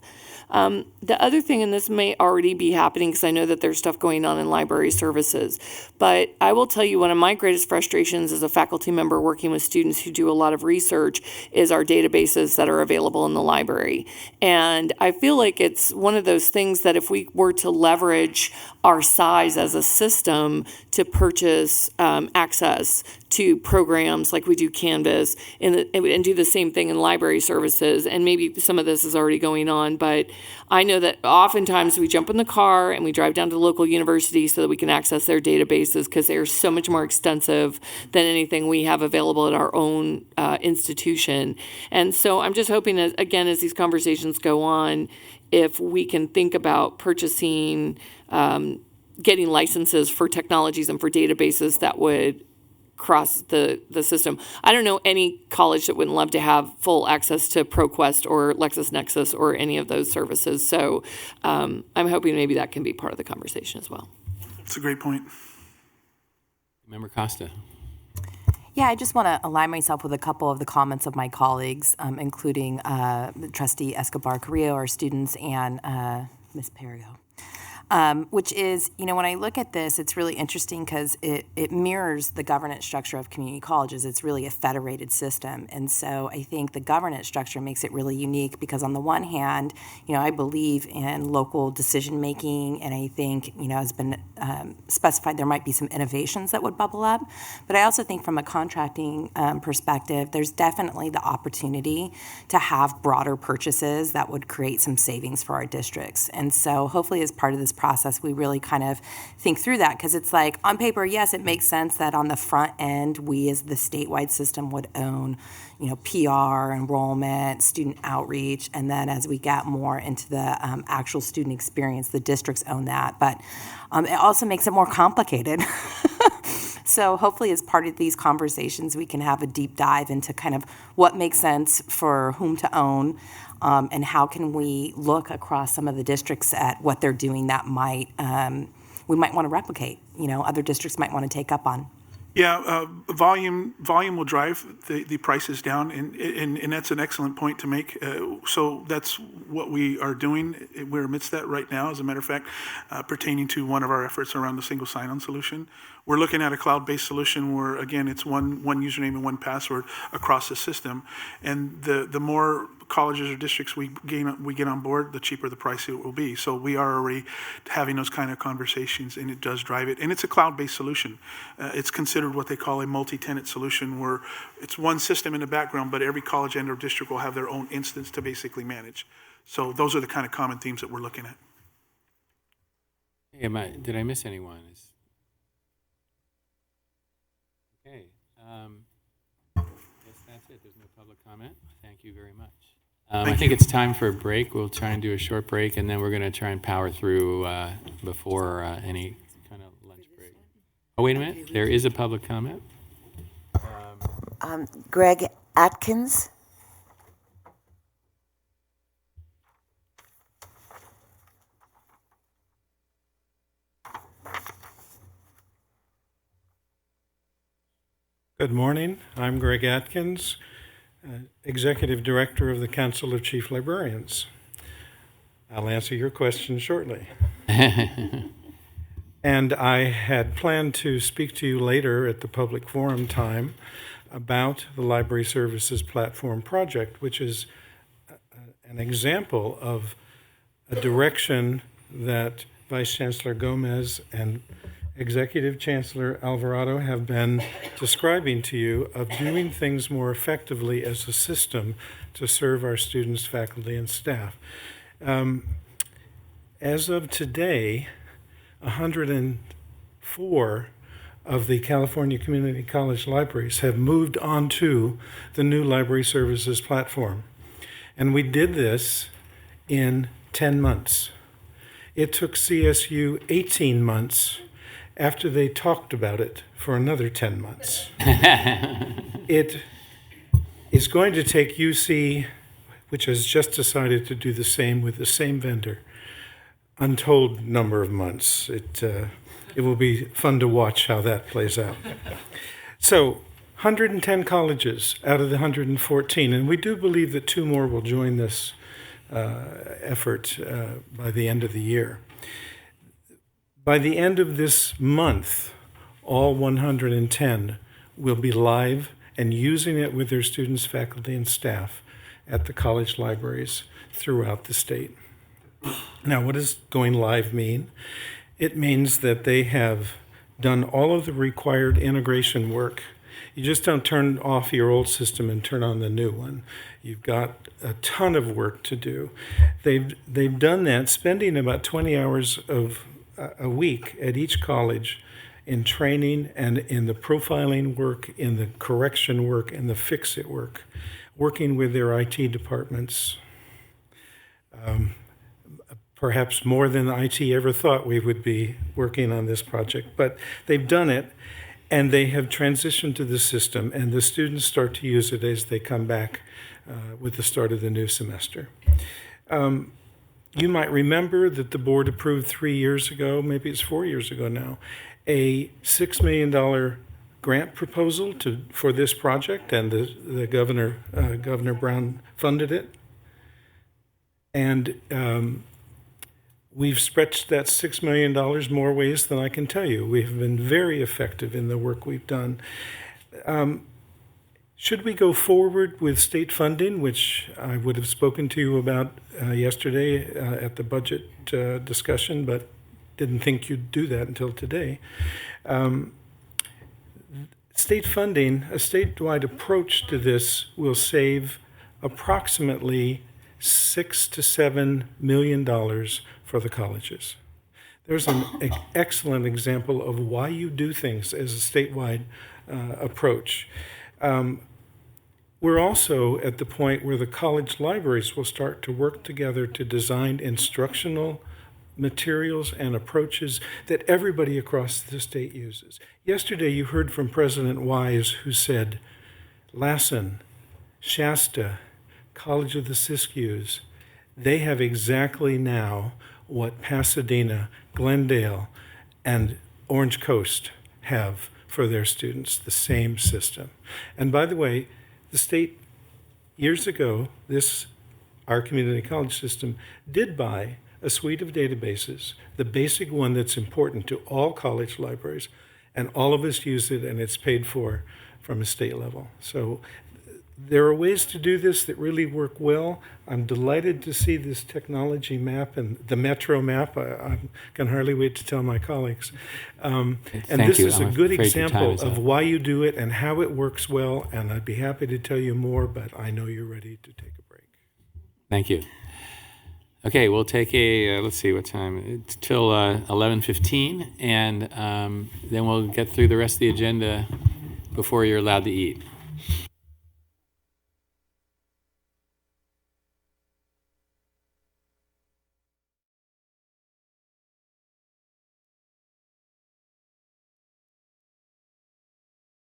The other thing, and this may already be happening because I know that there's stuff going on in library services, but I will tell you one of my greatest frustrations as a faculty member working with students who do a lot of research is our databases that are available in the library. And I feel like it's one of those things that if we were to leverage our size as a system to purchase access to programs like we do Canvas and do the same thing in library services, and maybe some of this is already going on, but I know that oftentimes we jump in the car and we drive down to the local university so that we can access their databases because they are so much more extensive than anything we have available at our own institution. And so I'm just hoping that, again, as these conversations go on, if we can think about purchasing, getting licenses for technologies and for databases that would cross the system. I don't know any college that wouldn't love to have full access to ProQuest or LexisNexis or any of those services. So I'm hoping maybe that can be part of the conversation as well. That's a great point. Member Costa. Yeah, I just want to align myself with a couple of the comments of my colleagues, including Trustee Escobar-Carrillo, our students, and Ms. Perigo. Which is, when I look at this, it's really interesting because it mirrors the governance structure of community colleges. It's really a federated system. And so I think the governance structure makes it really unique because on the one hand, I believe in local decision-making, and I think, has been specified there might be some innovations that would bubble up. But I also think from a contracting perspective, there's definitely the opportunity to have broader purchases that would create some savings for our districts. And so hopefully as part of this process, we really kind of think through that, because it's like, on paper, yes, it makes sense that on the front end, we as the statewide system would own, PR, enrollment, student outreach, and then as we get more into the actual student experience, the districts own that. But it also makes it more complicated. So hopefully as part of these conversations, we can have a deep dive into kind of what makes sense for whom to own, and how can we look across some of the districts at what they're doing that we might want to replicate, other districts might want to take up on. Yeah, volume will drive the prices down, and that's an excellent point to make. So that's what we are doing. We're amidst that right now, as a matter of fact, pertaining to one of our efforts around the single sign-on solution. We're looking at a cloud-based solution where, again, it's one username and one password across the system. And the more colleges or districts we get on board, the cheaper the price it will be. So we are already having those kind of conversations, and it does drive it. And it's a cloud-based solution. It's considered what they call a multi-tenant solution, where it's one system in the background, but every college and or district will have their own instance to basically manage. So those are the kind of common themes that we're looking at. Hey, did I miss anyone? Okay. Guess that's it. There's no public comment. Thank you very much. I think it's time for a break. We'll try and do a short break, and then we're going to try and power through before any kind of lunch break. Oh, wait a minute. There is a public comment. Greg Atkins. Good morning. I'm Greg Atkins, Executive Director of the Council of Chief Librarians. I'll answer your question shortly. And I had planned to speak to you later at the public forum time about the Library Services Platform Project, which is an example of a direction that Vice Chancellor Gomez and Executive Chancellor Alvarado have been describing to you, of doing things more effectively as a system to serve our students, faculty, and staff. As of today, 104 of the California Community College libraries have moved onto the new Library Services Platform. And we did this in 10 months. It took CSU 18 months after they talked about it for another 10 months. It is going to take UC, which has just decided to do the same with the same vendor, untold number of months. It will be fun to watch how that plays out. So 110 colleges out of the 114, and we do believe that 2 more will join this effort by the end of the year. By the end of this month, all 110 will be live and using it with their students, faculty, and staff at the college libraries throughout the state. Now, what does going live mean? It means that they have done all of the required integration work. You just don't turn off your old system and turn on the new one. You've got a ton of work to do. They've done that, spending about 20 hours of a week at each college in training and in the profiling work, in the correction work, and the fix-it work, working with their IT departments. Perhaps more than IT ever thought we would be working on this project, but they've done it, and they have transitioned to the system, and the students start to use it as they come back with the start of the new semester. You might remember that the board approved 3 years ago, maybe it's 4 years ago now, a $6 million grant proposal for this project, and the Governor Brown funded it. And we've stretched that $6 million more ways than I can tell you. We've been very effective in the work we've done. Should we go forward with state funding, which I would have spoken to you about yesterday at the budget discussion, but didn't think you'd do that until today. State funding, a statewide approach to this, will save approximately $6 to $7 million for the colleges. There's an excellent example of why you do things as a statewide approach. We're also at the point where the college libraries will start to work together to design instructional materials and approaches that everybody across the state uses. Yesterday, you heard from President Wise, who said, Lassen, Shasta, College of the Siskiyous, they have exactly now what Pasadena, Glendale, and Orange Coast have for their students, the same system. And by the way, the state, years ago, our community college system did buy a suite of databases, the basic one that's important to all college libraries, and all of us use it, and it's paid for from a state level. So there are ways to do this that really work well. I'm delighted to see this technology map and the Metro map. I can hardly wait to tell my colleagues. And this is a good example of why you do it and how it works well, and I'd be happy to tell you more, but I know you're ready to take a break. Thank you. Okay, we'll take a, let's see what time, it's till 11:15, and then we'll get through the rest of the agenda before you're allowed to eat.